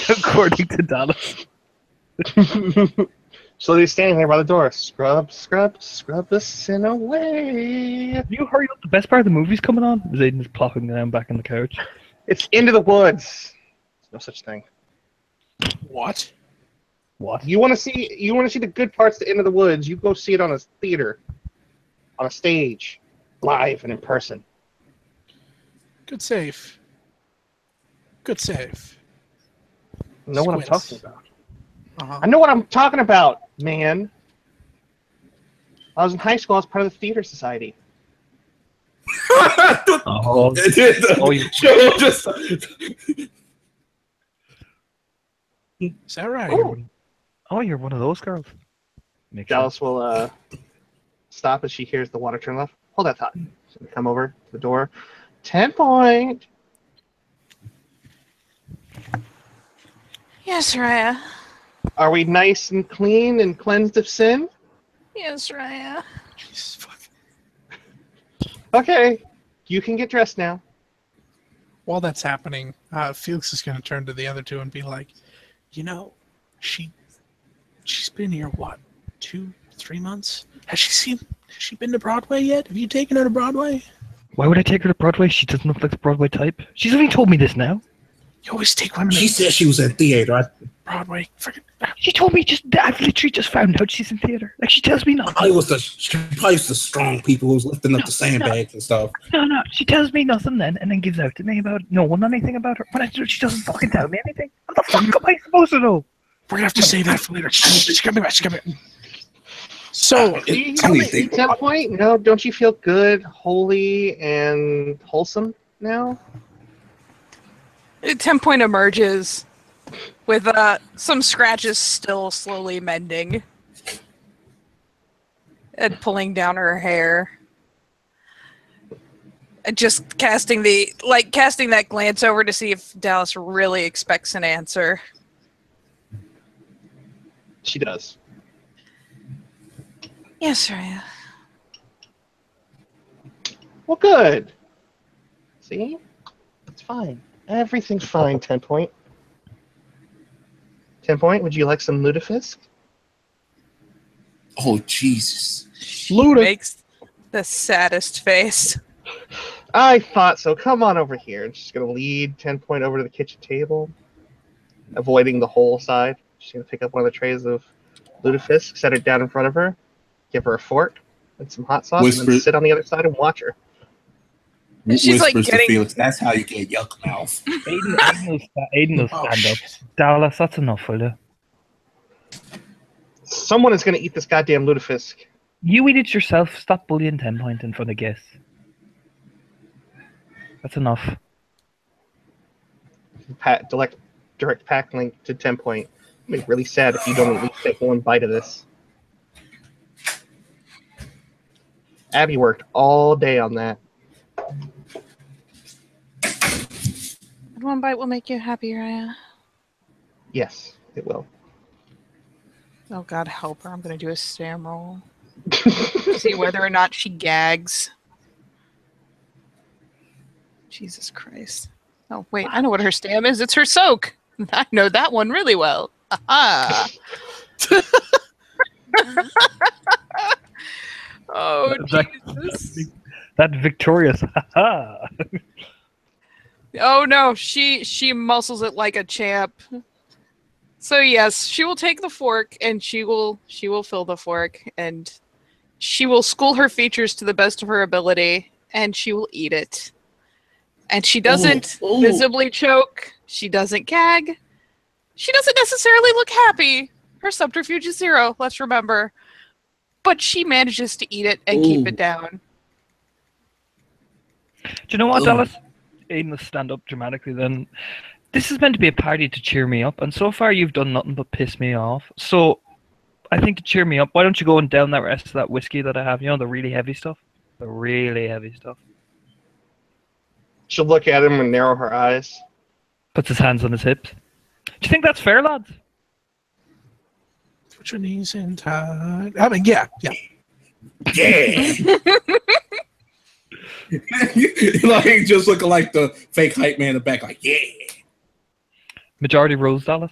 according to Dallas. So he's standing there by the door. Scrub, scrub, scrub the sin away. You hurry up! The best part of the movie's coming on. Zayden's plopping down back on the couch. It's Into the Woods. There's no such thing. What? What? You want to see the good parts to Into the Woods? You go see it on a theater, on a stage, live and in person. Good save. Good save. I know what I'm Squints. talking about. Uh-huh. I know what I'm talking about, man. I was in high school. I was part of the theater society. Oh, you just Is that right? you're one of those girls. Make sure. Dallas will stop as she hears the water turn off. Hold that thought. She's gonna come over to the door. 10 Point. Yes, Raya. Are we nice and clean and cleansed of sin? Yes, Raya. Jesus, fuck. Okay. You can get dressed now. While that's happening, Felix is going to turn to the other two and be like, you know, she's been here, what, 2-3 months? Has she been to Broadway yet? Have you taken her to Broadway? Why would I take her to Broadway? She doesn't look like the Broadway type. She's only told me this now. You always take women she to said she was in theater. Broadway. Friggin', She told me I've literally just found out she's in theater. Like, she tells me nothing. She probably was the strong people who was lifting up the sandbags and stuff. No. She tells me nothing then, and then gives out to me about no one anything about her. But she doesn't fucking tell me anything. How the fuck am I supposed to know? We're going to have to save that for later. She's coming back. So, Tell me, 10 Point? No, don't you feel good, holy, and wholesome now? 10 Point emerges with some scratches still slowly mending and pulling down her hair. And just casting that glance over to see if Dallas really expects an answer. She does. Yes, Raya. Well, good. See? It's fine. Everything's fine, 10 Point. 10 Point, would you like some lutefisk? Oh Jesus! She makes the saddest face. I thought so. Come on over here. And she's going to lead 10 Point over to the kitchen table, avoiding the whole side. She's going to pick up one of the trays of lutefisk, set it down in front of her, give her a fork and some hot sauce, and then sit on the other side and watch her. And she's like Whispers to getting... Felix, that's how you get yuck mouth. Aiden will stand up. Dallas, that's enough, will you? Someone is going to eat this goddamn lutefisk. You eat it yourself. Stop bullying 10 Point in front of guests. That's enough. Direct pack link to 10 Point. It'd be really sad if you don't at least take one bite of this. Abby worked all day on that. One bite will make you happy, Raya. Yes, it will. Oh, God help her. I'm going to do a stam roll. See whether or not she gags. Jesus Christ. Oh, wait. I know what her stam is. It's her soak. I know that one really well. Aha. Oh, Jesus. That victorious. Ha-ha. Oh, no. She muscles it like a champ. So, yes, she will take the fork and she will fill the fork and she will school her features to the best of her ability and she will eat it. And she doesn't visibly choke. She doesn't gag. She doesn't necessarily look happy. Her subterfuge is 0, let's remember. But she manages to eat it and keep it down. Do you know what, Dallas? Aiden will stand up dramatically then. This is meant to be a party to cheer me up, and so far you've done nothing but piss me off. So, I think to cheer me up, why don't you go and down that rest of that whiskey that I have? You know, the really heavy stuff? The really heavy stuff. She'll look at him and narrow her eyes. Puts his hands on his hips. Do you think that's fair, lads? Put your knees in tight. I mean, yeah. Yeah. Like just looking like the fake hype man in the back, like yeah. Majority rules, Dallas.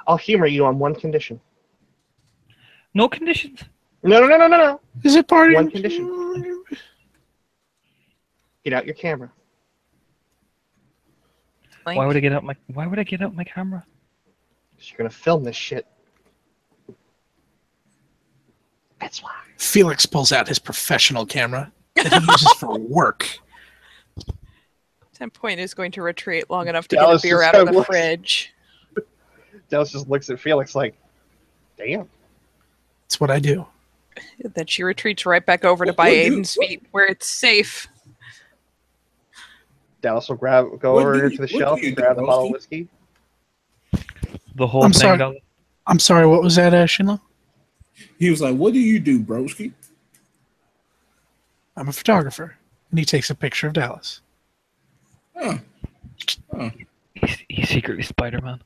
I'll humor you on one condition. No conditions. No. Is it part One of condition. Get out your camera. Like, Why would I get out my camera? 'Cause you're gonna film this shit. That's why. Felix pulls out his professional camera that he uses for work. 10 Point is going to retreat long enough to Dallas get a beer just out of the kinda looks- fridge. Dallas just looks at Felix like, damn. That's what I do. Then she retreats right back over to What- by what do- Aiden's feet, where it's safe. Dallas will go What over do to you- the what shelf do you and do, grab the bottle of Broski? whiskey. The whole I'm thing, sorry. Dallas. I'm sorry, what was that, Shinla? He was like, "What do you do, broski?" I'm a photographer. And he takes a picture of Dallas. Huh. Huh. He's secretly Spider-Man.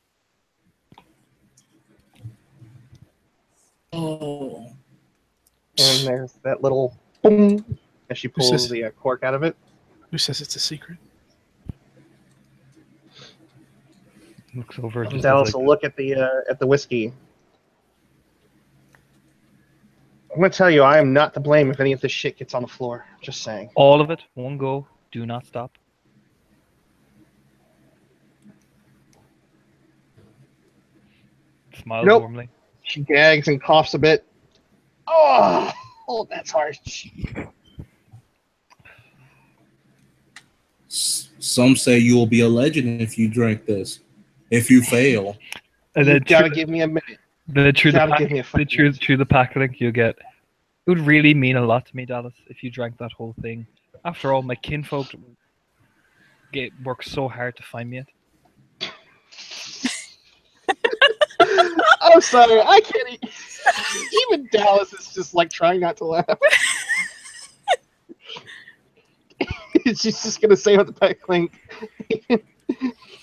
Oh. And there's that little boom as she Who's pulls this? the cork out of it. Who says it's a secret? Looks over. And Just Dallas as, like, will look at the whiskey. I'm gonna tell you, I am not to blame if any of this shit gets on the floor. Just saying. all of it, one go. Do not stop. Smiles Nope. warmly. She gags and coughs a bit. Oh, that's harsh. Some say you will be a legend if you drink this. If you fail, And You then gotta through, give me a minute. then through the gotta pack, give me a fucking through the pack link you get. It would really mean a lot to me, Dallas, if you drank that whole thing. After all, my kinfolk work so hard to find me it. I'm sorry, I can't. Even Dallas is just like trying not to laugh. She's just gonna say with the pack link.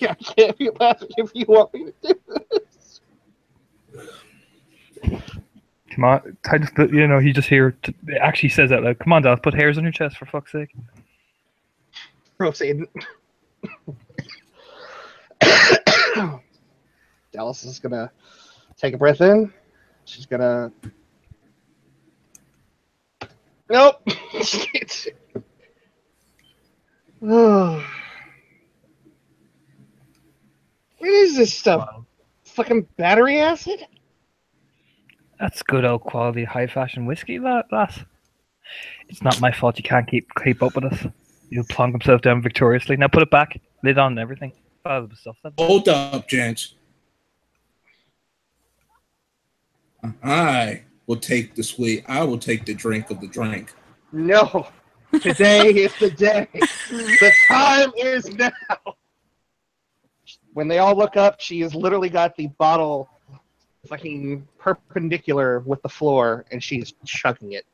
Yeah, I can't be laughing if you want me to do this. Come on, kind of, he just here actually says that like, come on, Dallas, put hairs on your chest for fuck's sake. Gross, Aiden. Dallas is gonna take a breath in. She's gonna. Nope. What is this stuff? Wow. Fucking battery acid? That's good old quality high fashion whiskey, lass. It's not my fault you can't keep up with us. He'll plonk himself down victoriously. Now put it back, lid on and everything. Valuable stuff. hold up, gents. I will take the sweet. I will take the drink of the drink. No. Today is the day. The time is now. When they all look up, she has literally got the bottle fucking perpendicular with the floor, and she's chugging it.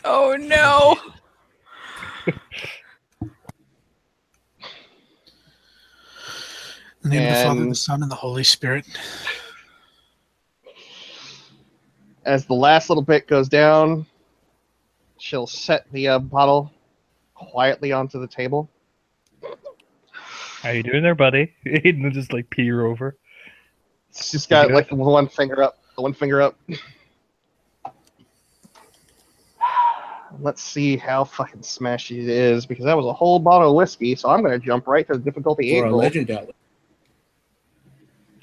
Oh no! In the name of the Father, And- the Son, and the Holy Spirit. As the last little bit goes down, she'll set the bottle quietly onto the table. How you doing there, buddy? Aiden will just like peer over. She's got Okay. like the one finger up. The one finger up. Let's see how fucking smashy it is, because that was a whole bottle of whiskey, so I'm going to jump right to the difficulty 8 For a roll. legend outlet.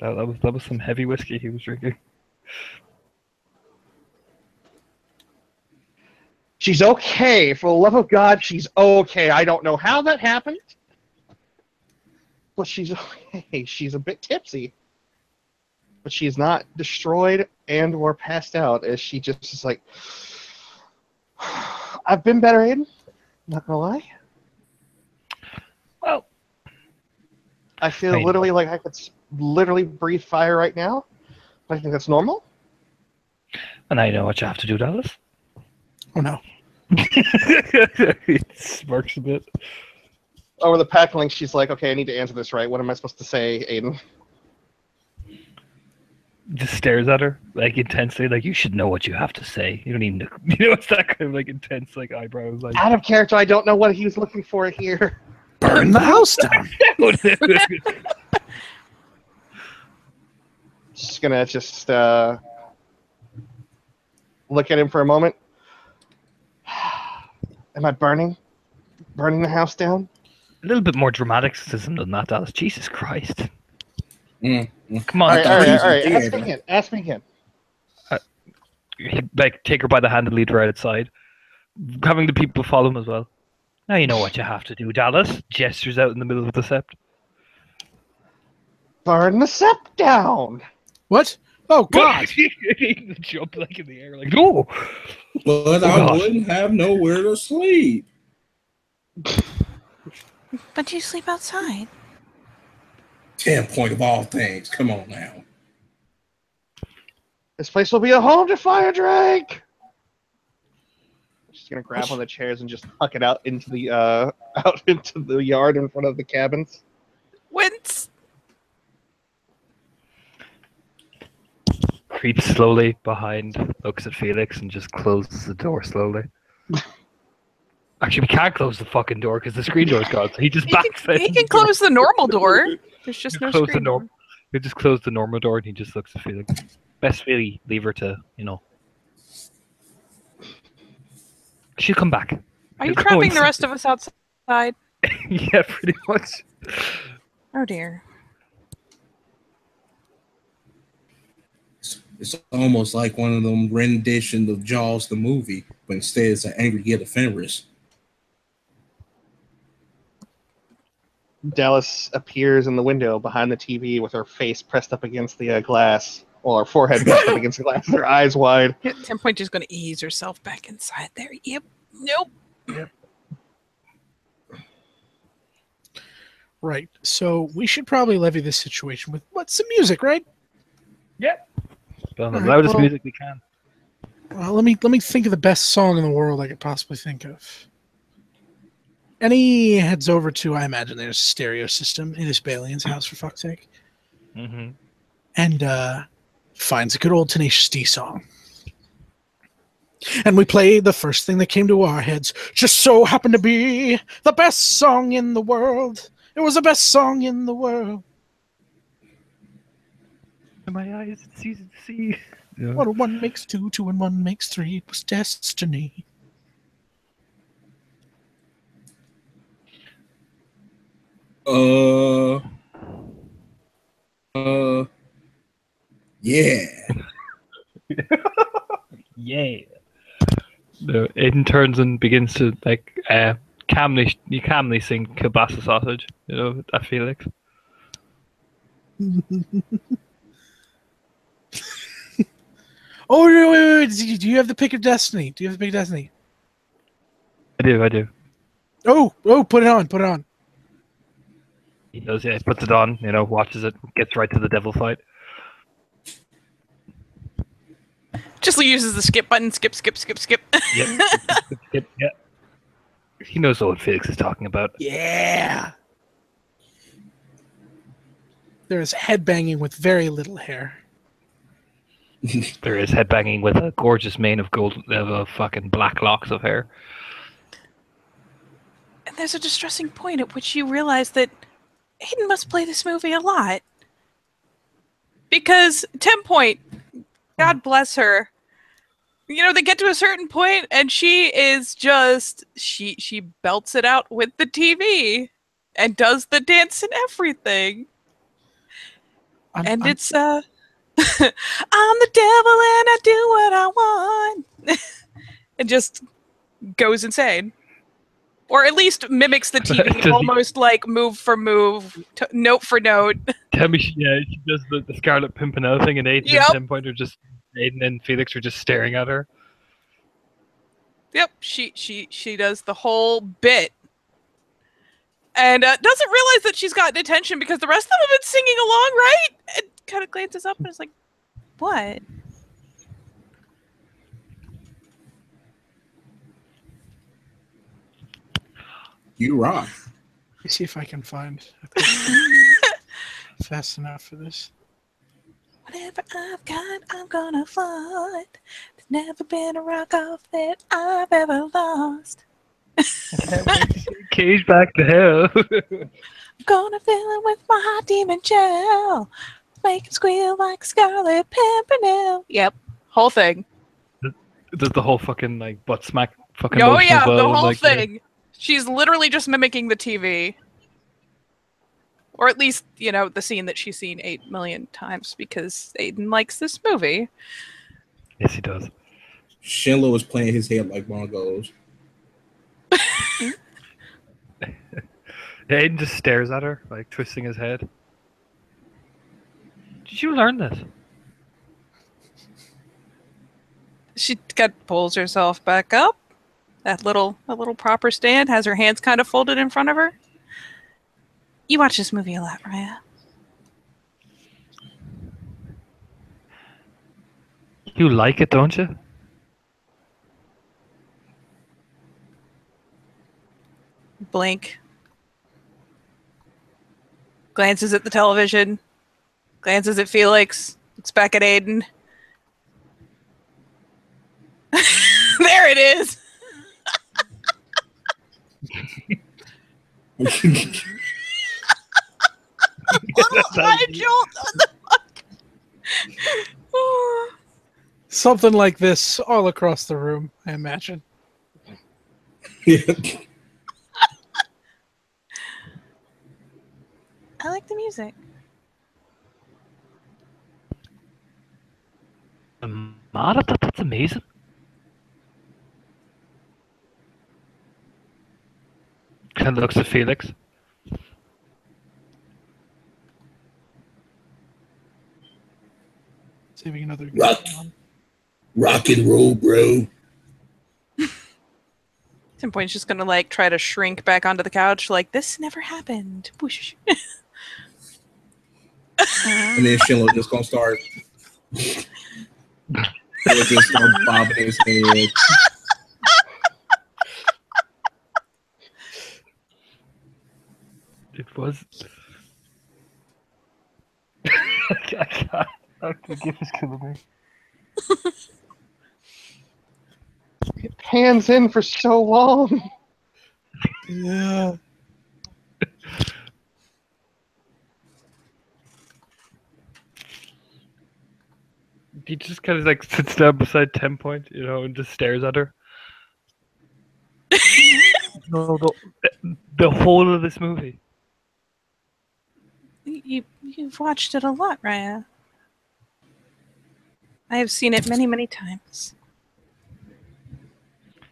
That was some heavy whiskey he was drinking. She's okay. For the love of God, she's okay. I don't know how that happened, but she's okay. She's a bit tipsy, but she's not destroyed and or passed out, as she just is like, I've been better, Aiden. Not gonna lie. Well, I feel Right. literally like I could literally breathe fire right now. I think that's normal. and I know what you have to do, Dallas. Oh no. He smirks a bit. Over the pack link, she's like, okay, I need to answer this right. What am I supposed to say, Aiden? just stares at her like intensely, like you should know what you have to say. You don't even know. It's that kind of like intense like eyebrows. Like Out of character, I don't know what he was looking for here. Burn the house down. Just gonna look at him for a moment. Am I burning the house down? A little bit more dramaticism than that, Dallas. Jesus Christ! Mm. Come on, All right. Theater. Ask me again. Like take her by the hand and lead her outside, having the people follow him as well. Now you know what you have to do, Dallas. Gestures out in the middle of the sept. Burn the sept down. What? Oh God! Jump like in the air, like no. But I wouldn't have nowhere to sleep. But you sleep outside. 10 point of all things. Come on now. This place will be a home to Fire Drake. She's gonna grab one of the chairs and just huck it out into the yard in front of the cabins. Wince. Creeps slowly behind, looks at Felix, and just closes the door slowly. Actually, we can't close the fucking door because the screen door's gone. So he just backs in. He can close the normal door. There's just no screen door. We just close the normal door, and he just looks at Felix. Best really leave her to, She'll come back. Are you trapping the rest of us outside? Yeah, pretty much. Oh dear. It's almost like one of them renditions of Jaws the movie, but instead it's an angry Get a Fenris. Dallas appears in the window behind the TV with her face pressed up against the glass. Well, her forehead pressed up against the glass, her eyes wide. 10 Point just going to ease herself back inside there. Yep. Nope. Yep. Right. So we should probably levy this situation with some music, right? Yep. But the All right, loudest well- music we can. Well, let me think of the best song in the world I could possibly think of. And he heads over to, I imagine there's a stereo system in this Balian's house, for fuck's sake. Mm-hmm. And finds a good old Tenacious D song. And we play the first thing that came to our heads. Just so happened to be the best song in the world. It was the best song in the world. In my eyes, it's easy to see. Yeah. 1 and 1 makes 2, 2 and 1 makes 3. It was destiny. Yeah. Yeah. No, Aiden turns and begins to calmly sing kielbasa sausage, at Felix. Oh, wait. Do you have the pick of destiny? I do. Oh, put it on. He does, yeah. He puts it on, watches it, gets right to the devil fight. Just uses the skip button. Skip. Yep. Yeah. He knows what Felix is talking about. Yeah. There is headbanging with very little hair. There is headbanging with a gorgeous mane of fucking black locks of hair. And there's a distressing point at which you realize that Aiden must play this movie a lot. Because 10 Point, God bless her, they get to a certain point and she is just, she belts it out with the TV and does the dance and everything. It's, I'm the devil and I do what I want. And just goes insane. Or at least mimics the TV, almost like move for move, note for note. Tell me, she does the Scarlet Pimpernel thing, and Aiden and 10 Point are just, Aiden and Felix are just staring at her. Yep, she does the whole bit. And doesn't realize that she's gotten attention because the rest of them have been singing along, right? And kind of glances up and is like, what? You rock. Let me see if I can find fast enough for this. Whatever I've got, I'm gonna flaunt. There's never been a rock off that I've ever lost. Cage back to hell. I'm gonna fill it with my hot demon gel. Make him squeal like Scarlet Pimpernel. Yep, whole thing. Does the whole fucking like butt smack fucking Oh motion yeah, as well, the whole like, thing. She's literally just mimicking the TV. Or at least, you know, the scene that she's seen 8 million times because Aiden likes this movie. Yes, he does. Shinlo is playing his head like bongos. Aiden just stares at her, like twisting his head. Did you learn this? She pulls herself back up. That little proper stand, has her hands kind of folded in front of her. You watch this movie a lot, Raya. You like it, don't you? Blink. Glances at the television. Glances at Felix. Looks back at Aiden. There it is. Something like this all across the room, I imagine. Yeah. I like the music. Mad at that? That's amazing. Kind of looks at Felix. Saving another Rock and roll, bro. At some point, she's gonna like try to shrink back onto the couch, like this never happened. Whoosh. And then Shinlo just gonna start. He'll just start bobbing his head. It was. I can't. The gift is killing me. It pans in for so long. Yeah. He just kind of like sits down beside 10 Point, you know, and just stares at her. No, the whole of this movie. You've watched it a lot, Raya. I have seen it many, many times.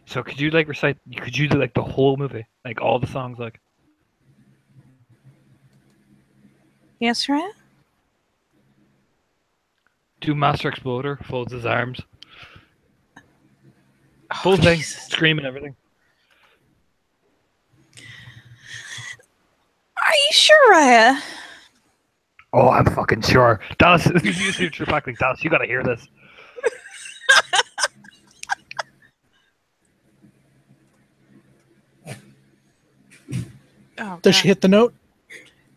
So could you like recite? Could you do like the whole movie, like all the songs, like? Yes, Raya? Do Master Exploder folds his arms, Oh, full thing, Jesus. screaming everything. Are you sure, Raya? Oh, I'm fucking sure. Dallas, you see your back like Dallas. You gotta hear this. Oh, Does she hit the note?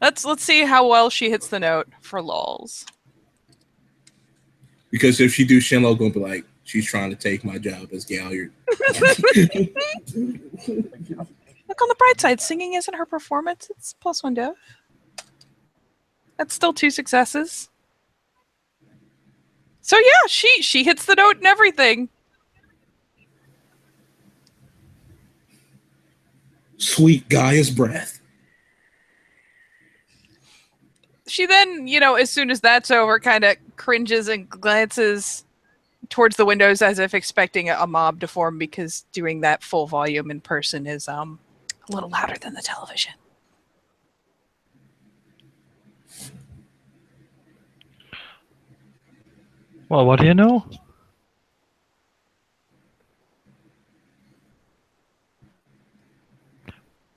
Let's see how well she hits the note for lols. Because if she do, Shinlo gonna be like, she's trying to take my job as Galliard. Look on the bright side. Singing isn't her performance. It's +1 dev. That's still 2 successes. So yeah, she hits the note and everything. Sweet Gaia's breath. She then, you know, as soon as that's over, kind of cringes and glances towards the windows as if expecting a mob to form, because doing that full volume in person is a little louder than the television. Well, what do you know?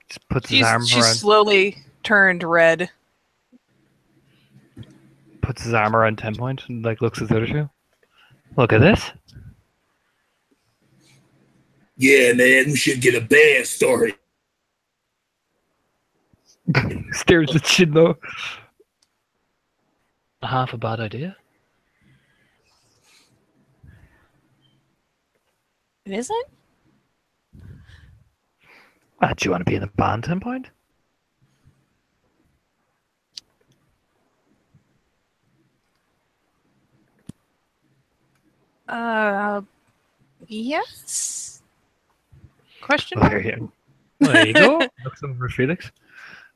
Just puts his arm She's around. slowly turned red. Puts his arm around 10 Point and like looks at the other two. Look at this. Yeah, man, we should get a band started. Stares at Shinlo. Half a bad idea. It isn't? Do you want to be in a band, 10 point? Yes? Question Well, mark? here you Well, there you go. Look some for Felix.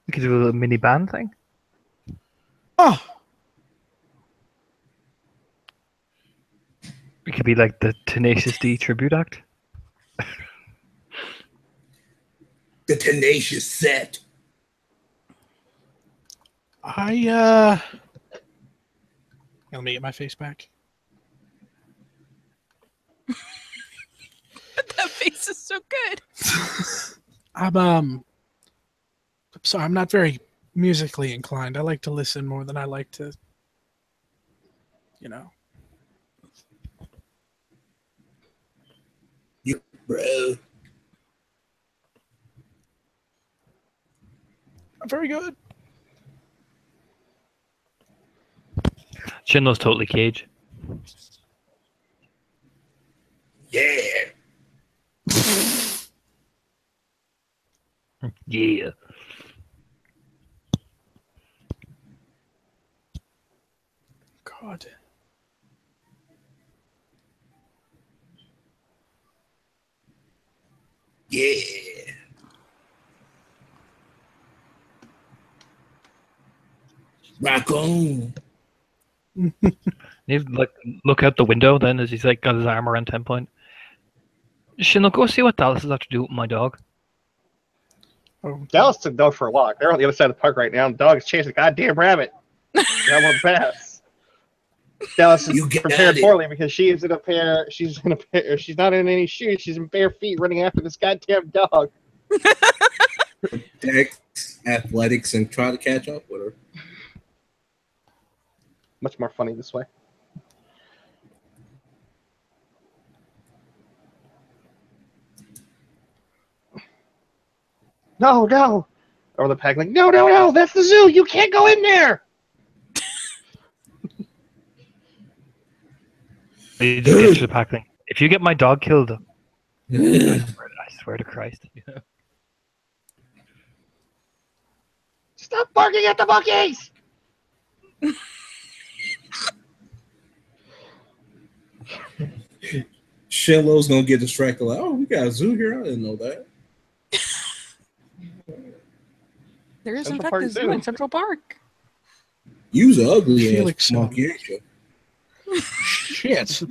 We could do a little mini band thing. Oh, We could be like the Tenacious D tribute act. The tenacious set. let me get my face back. That face is so good. I'm sorry, I'm not very musically inclined. I like to listen more than I like to, you know. You, bro. I'm very good. Shinlo's totally Cage. Yeah. Yeah. God. Yeah. Rock on. You like look out the window then as he's like got his arm around 10 point. Shinlo, go see what Dallas is after do with my dog. Oh, Dallas took Dog for a walk. They're on the other side of the park right now. And the dog is chasing a goddamn rabbit. That won't pass. Dallas is You got prepared it. poorly because she's not in any shoes. She's in bare feet running after this goddamn dog. Dex, athletics, and try to catch up with her. Much more funny this way. No. Or the pack like, no, that's the zoo. You can't go in there. You just get to the pack thing. If you get my dog killed, I swear to Christ. Stop barking at the monkeys. Shello's gonna get distracted. Like, oh, we got a zoo here. I didn't know that. There is, in Central fact, Park a zoo Zoo. in Central Park. You's an ugly Felix, ass monkey, ain't you? shit.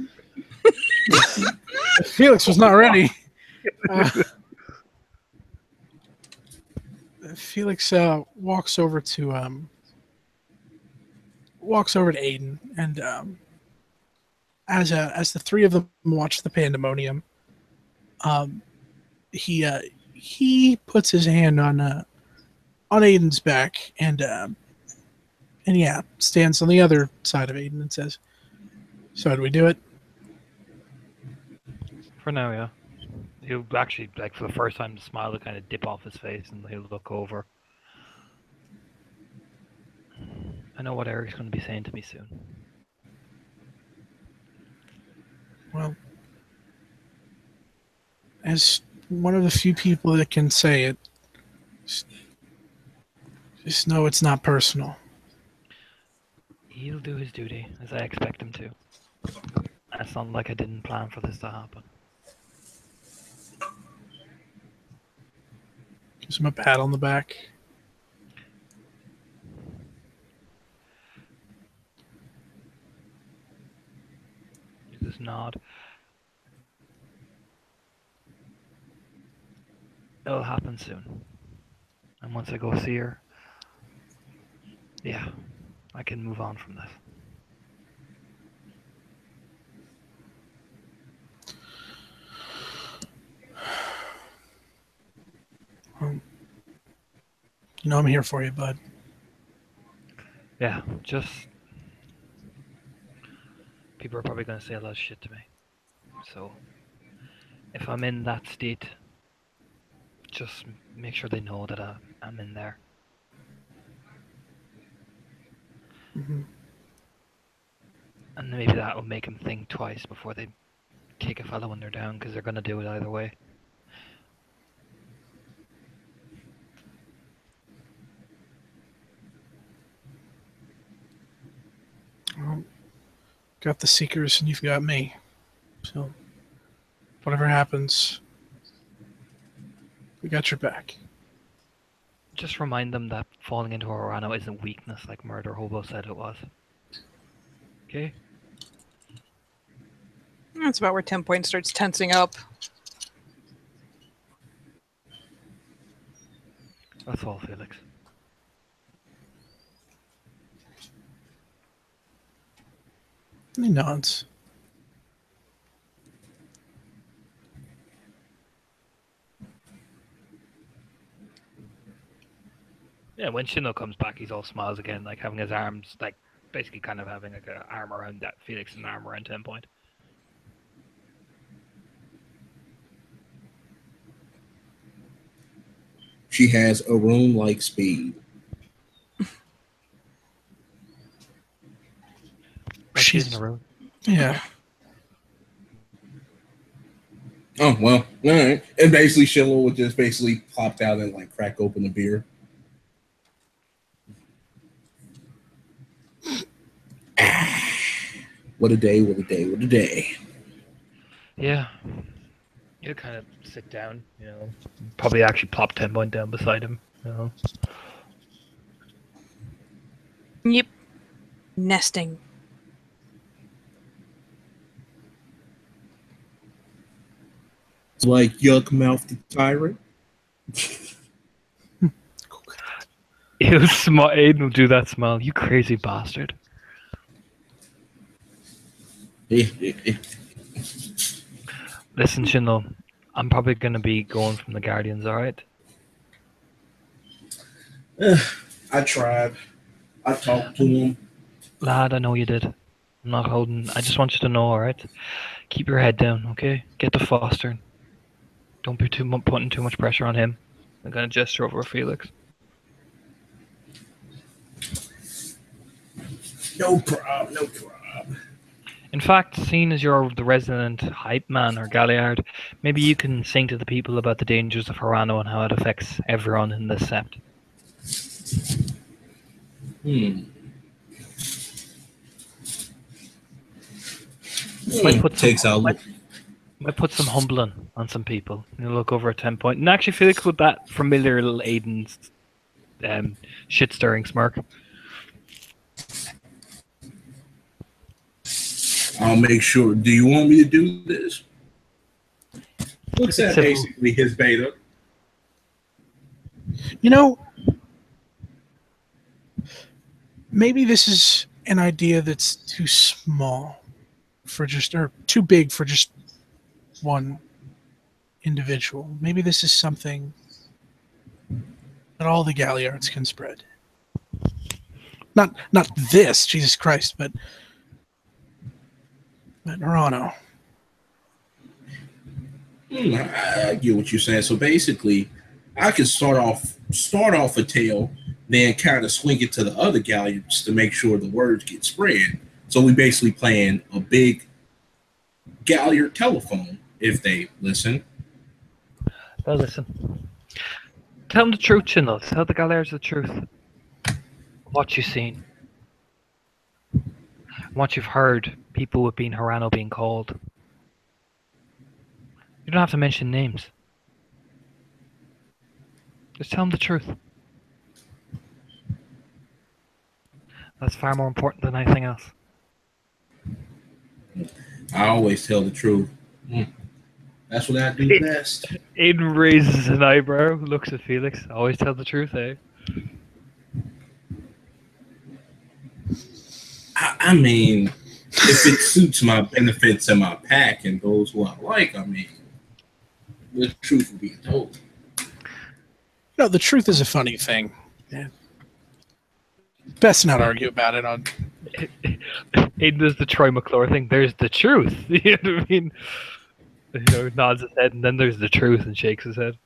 Felix was not ready. Felix walks over to Aiden, and as the three of them watch the pandemonium, he puts his hand on Aiden's back and yeah, stands on the other side of Aiden and says, "So do we do it?" For now, yeah. He'll actually, like, for the first time, the smile will kind of dip off his face and he'll look over. I know what Eric's going to be saying to me soon. Well, as one of the few people that can say it, just know it's not personal. He'll do his duty, as I expect him to. It's not like I didn't plan for this to happen. Gives him a pat on the back. You just nod. It'll happen soon. And once I go see her, yeah, I can move on from this. You know I'm here for you, bud. Yeah, just... People are probably going to say a lot of shit to me. So, if I'm in that state, just make sure they know that I'm in there. Mm-hmm. And maybe that will make them think twice before they take a fellow when they're down because they're going to do it either way. Well, got the Seekers and you've got me. So, whatever happens, we got your back. Just remind them that falling into Orano isn't weakness like Murder Hobo said it was. Okay? That's about where 10 Point starts tensing up. That's all, Felix. He nods. Yeah, when Shindo comes back, he's all smiles again, like having his arms, like basically kind of having like an arm around that Felix and an arm around 10 Point. She has a room-like speed. She's in a room. Yeah. Oh, well, all right. And basically, Shiloh would just basically pop out and like crack open the beer. What a day, what a day, what a day. Yeah. You kind of sit down, you know, probably actually plop 10 Point down beside him, you know. Yep. Nesting. It's like yuck mouth the tyrant. He'll smile. Aiden will do that smile. You crazy bastard. Listen, Shindo, I'm probably going to be going from the Guardians, alright? I tried. I talked to him. Lad, I know you did. I'm not holding. I just want you to know, alright? Keep your head down, okay? Get to Foster. Don't be putting too much pressure on him. I'm going to gesture over Felix. No problem, no problem. In fact, seeing as you're the resident hype man or Galliard, maybe you can sing to the people about the dangers of Harano and how it affects everyone in this sept. Might put some humbling on some people. You look over at 10 Point. And actually, Felix with that familiar little Aiden's shit-stirring smirk. I'll make sure. Do you want me to do this? Looks at basically his beta. You know, maybe this is an idea that's too small for just, or too big for just one individual. Maybe this is something that all the Galliards can spread. Not this, Jesus Christ, but Nerano. I get what you're saying. So basically, I can start off a tale, then kind of swing it to the other galleons to make sure the words get spread. So we basically playing a big galliard telephone if they listen. They'll listen. Tell them the truth, Chinlo. Tell the Galliards the truth. What you've seen. What you've heard, people with being Harano being called. You don't have to mention names. Just tell them the truth. That's far more important than anything else. I always tell the truth. That's what I do best. Aiden raises an eyebrow, looks at Felix. Always tell the truth, eh? I mean, if it suits my benefits and my pack and those who I like, I mean, the truth will be told. No, the truth is a funny thing. Yeah. Best not argue about it on. Aiden does the Troy McClure thing. There's the truth. You know what I mean? You know, nods his head, and then there's the truth, and shakes his head.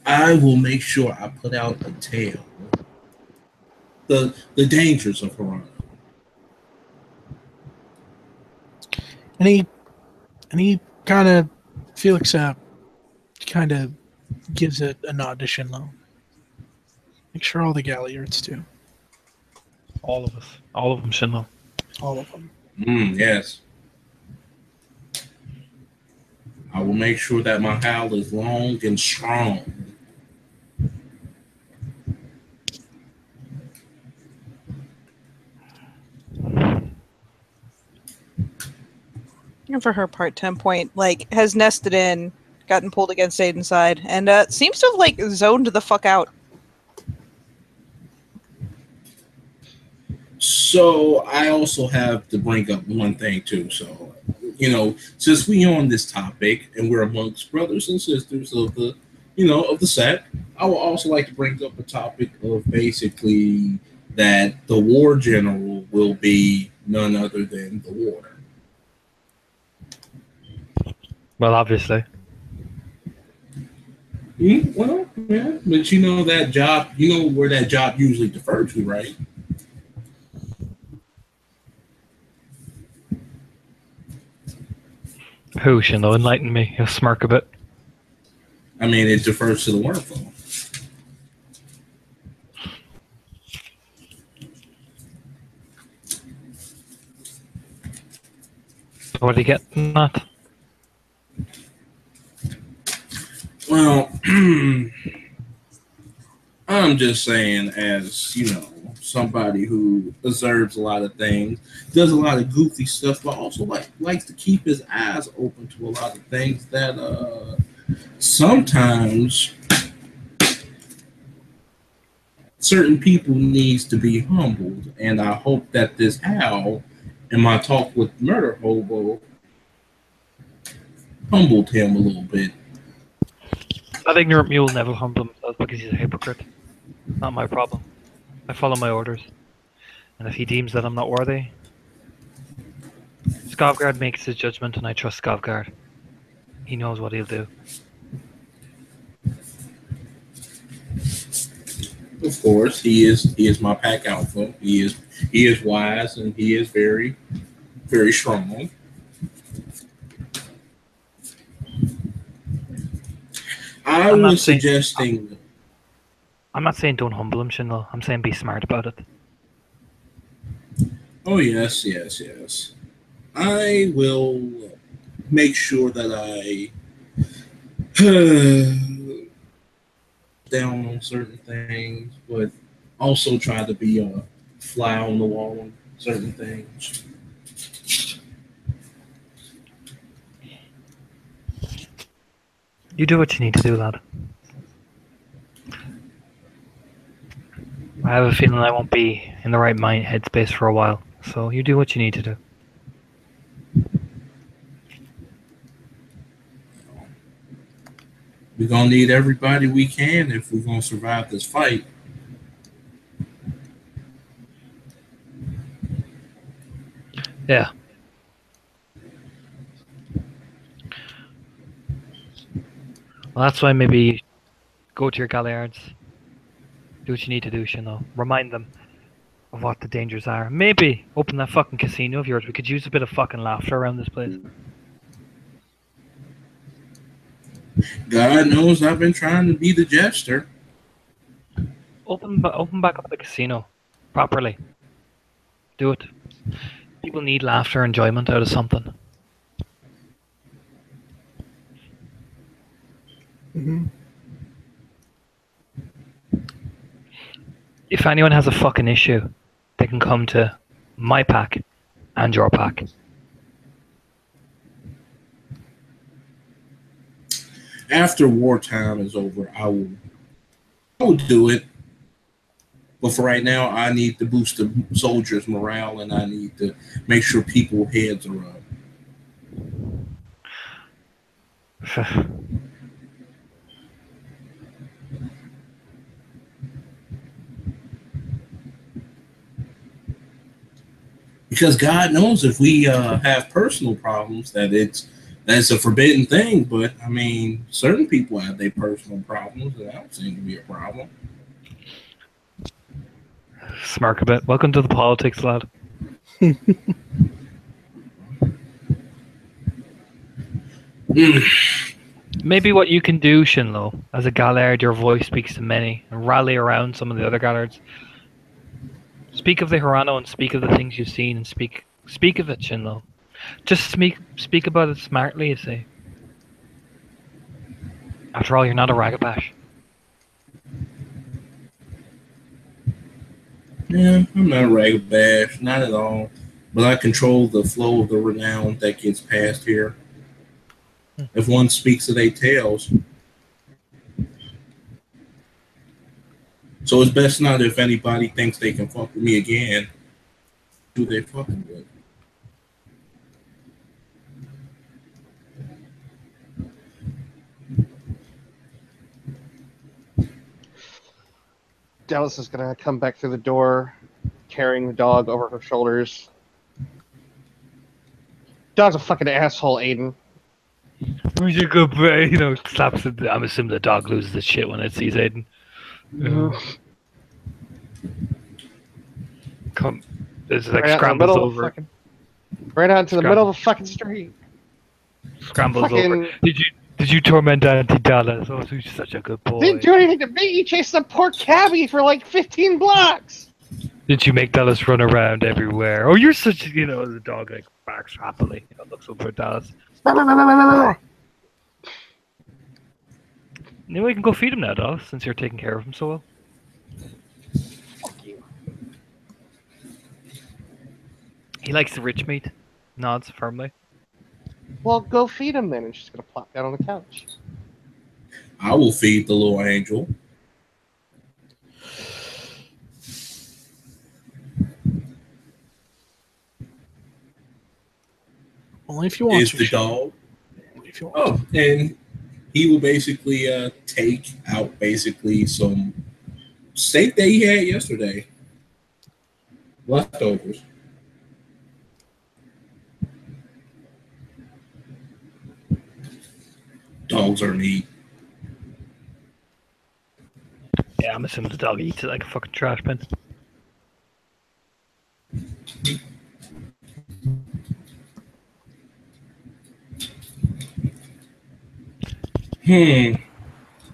I will make sure I put out a tale. The dangers of Haran. And he kind of Felix kind of gives it a nod to Shinlo. Make sure all the Galliards do. All of us. All of them, Shinlo. All of them. Yes. I will make sure that my howl is long and strong. And for her part, 10 point, like, has nested in, gotten pulled against Aiden's side, and seems to have, like, zoned the fuck out. So I also have to bring up one thing too. So, since we on this topic and we're amongst brothers and sisters of the, of the sect, I would also like to bring up a topic of basically that the war general will be none other than the warder. Well, obviously. Well, yeah, but that job, where that job usually deferred to, right? Who, Shinlo? Enlighten me. He'll smirk a bit. I mean, it defers to the wormful. What do you get from that? Well, I'm just saying, as somebody who observes a lot of things, does a lot of goofy stuff, but also likes to keep his eyes open to a lot of things that sometimes certain people needs to be humbled. And I hope that this Hal, in my talk with Murder Hobo, humbled him a little bit. That ignorant mule never humble himself because he's a hypocrite. Not my problem. I follow my orders. And if he deems that I'm not worthy, Skavgard makes his judgment and I trust Skavgard. He knows what he'll do. Of course, he is my pack alpha. He is wise and he is very, very strong. I'm not saying don't humble him, Shinlo. I'm saying be smart about it. Oh, yes. I will make sure that I down on certain things, but also try to be a fly on the wall on certain things. You do what you need to do, lad. I have a feeling I won't be in the right headspace for a while, so you do what you need to do. We're going to need everybody we can if we're going to survive this fight. Yeah. Well, that's why maybe go to your Galliards. Do what you need to do, Shinlo. Remind them of what the dangers are. Maybe open that fucking casino of yours. We could use a bit of fucking laughter around this place. God knows I've been trying to be the jester. Open back up the casino properly. Do it. People need laughter, enjoyment out of something. Mm-hmm. If anyone has a fucking issue, they can come to my pack and your pack. After wartime is over, I will do it. But for right now, I need to boost the soldiers' morale, and I need to make sure people's heads are up. Because God knows if we have personal problems, that That's a forbidden thing, but I mean, certain people have their personal problems, and that don't seem to be a problem. Smirk a bit. Welcome to the politics, lad. Maybe what you can do, Shinlo, as a Gallard, your voice speaks to many, and rally around some of the other Gallards. Speak of the Hirano and speak of the things you've seen, and speak of it, Shinlo. Just speak about it smartly, you see. After all, you're not a Ragabash. Yeah, I'm not a Ragabash, not at all. But I control the flow of the renown that gets passed here. If one speaks of their tales. So it's best not if anybody thinks they can fuck with me again, who they fucking with. Dallas is gonna come back through the door, carrying the dog over her shoulders. Dog's a fucking asshole, Aiden. Who's your good boy? You know, slaps it. I'm assuming the dog loses its shit when it sees Aiden. Come, it's like Right scrambles over. Right out into the middle of the fucking street. Scrambles over. Did you torment Auntie Dallas? Oh, she's such a good boy. Didn't do anything to me. You chased some poor cabbie for like 15 blocks. Did you make Dallas run around everywhere? Oh, you're such, you know, the dog like barks happily. You know, looks over at Dallas. Anyway, you can go feed him now, Dallas, since you're taking care of him so well. Fuck you. He likes the rich meat. Nods firmly. Well, go feed him then, and she's gonna plop down on the couch. I will feed the little angel. Only if you want Is to. the dog. Only if you want Oh, and he will basically take out basically some steak that he had yesterday. Leftovers. Dogs are meat. Yeah, I'm assuming the dog eats it like a fucking trash bin.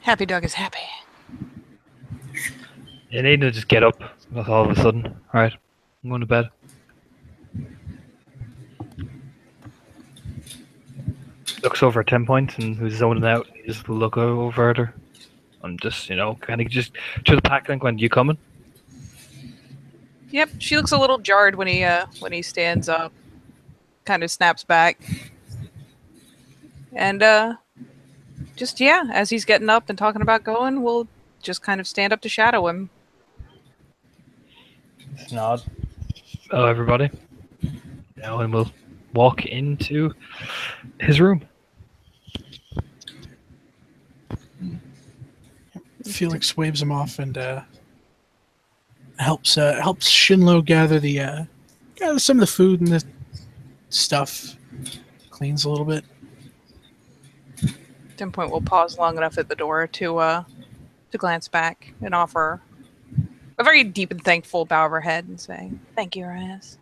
Happy dog is happy. You need to just get up. That's all of a sudden. Alright, I'm going to bed. Looks over at 10 points and who's zoning out. He just look over at her. I'm just, you know, kind of just to the pack link when you coming? Yep, she looks a little jarred when he stands up. Kind of snaps back. And just as he's getting up and talking about going, we'll just kind of stand up to shadow him. Nod. Hello, everybody. Now, and we'll walk into his room. Felix waves him off and helps Shinlo gather some of the food and the stuff. Cleans a little bit. At some point, we'll pause long enough at the door to glance back and offer a very deep and thankful bow of her head and say, "Thank you, Reyes."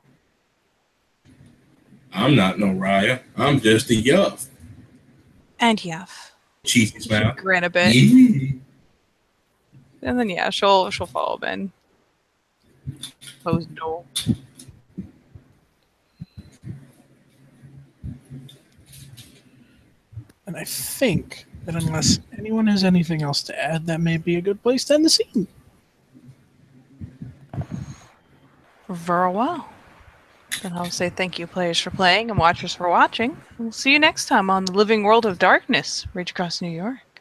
I'm not no Raya. I'm just a yuff. And Yuff. Cheesy smile. Grin a bit. Yeah. And then she'll follow him in. Close the door. And I think that unless anyone has anything else to add, that may be a good place to end the scene. Very well. Then I'll say thank you, players, for playing and watchers for watching. We'll see you next time on The Living World of Darkness, Rage Across New York.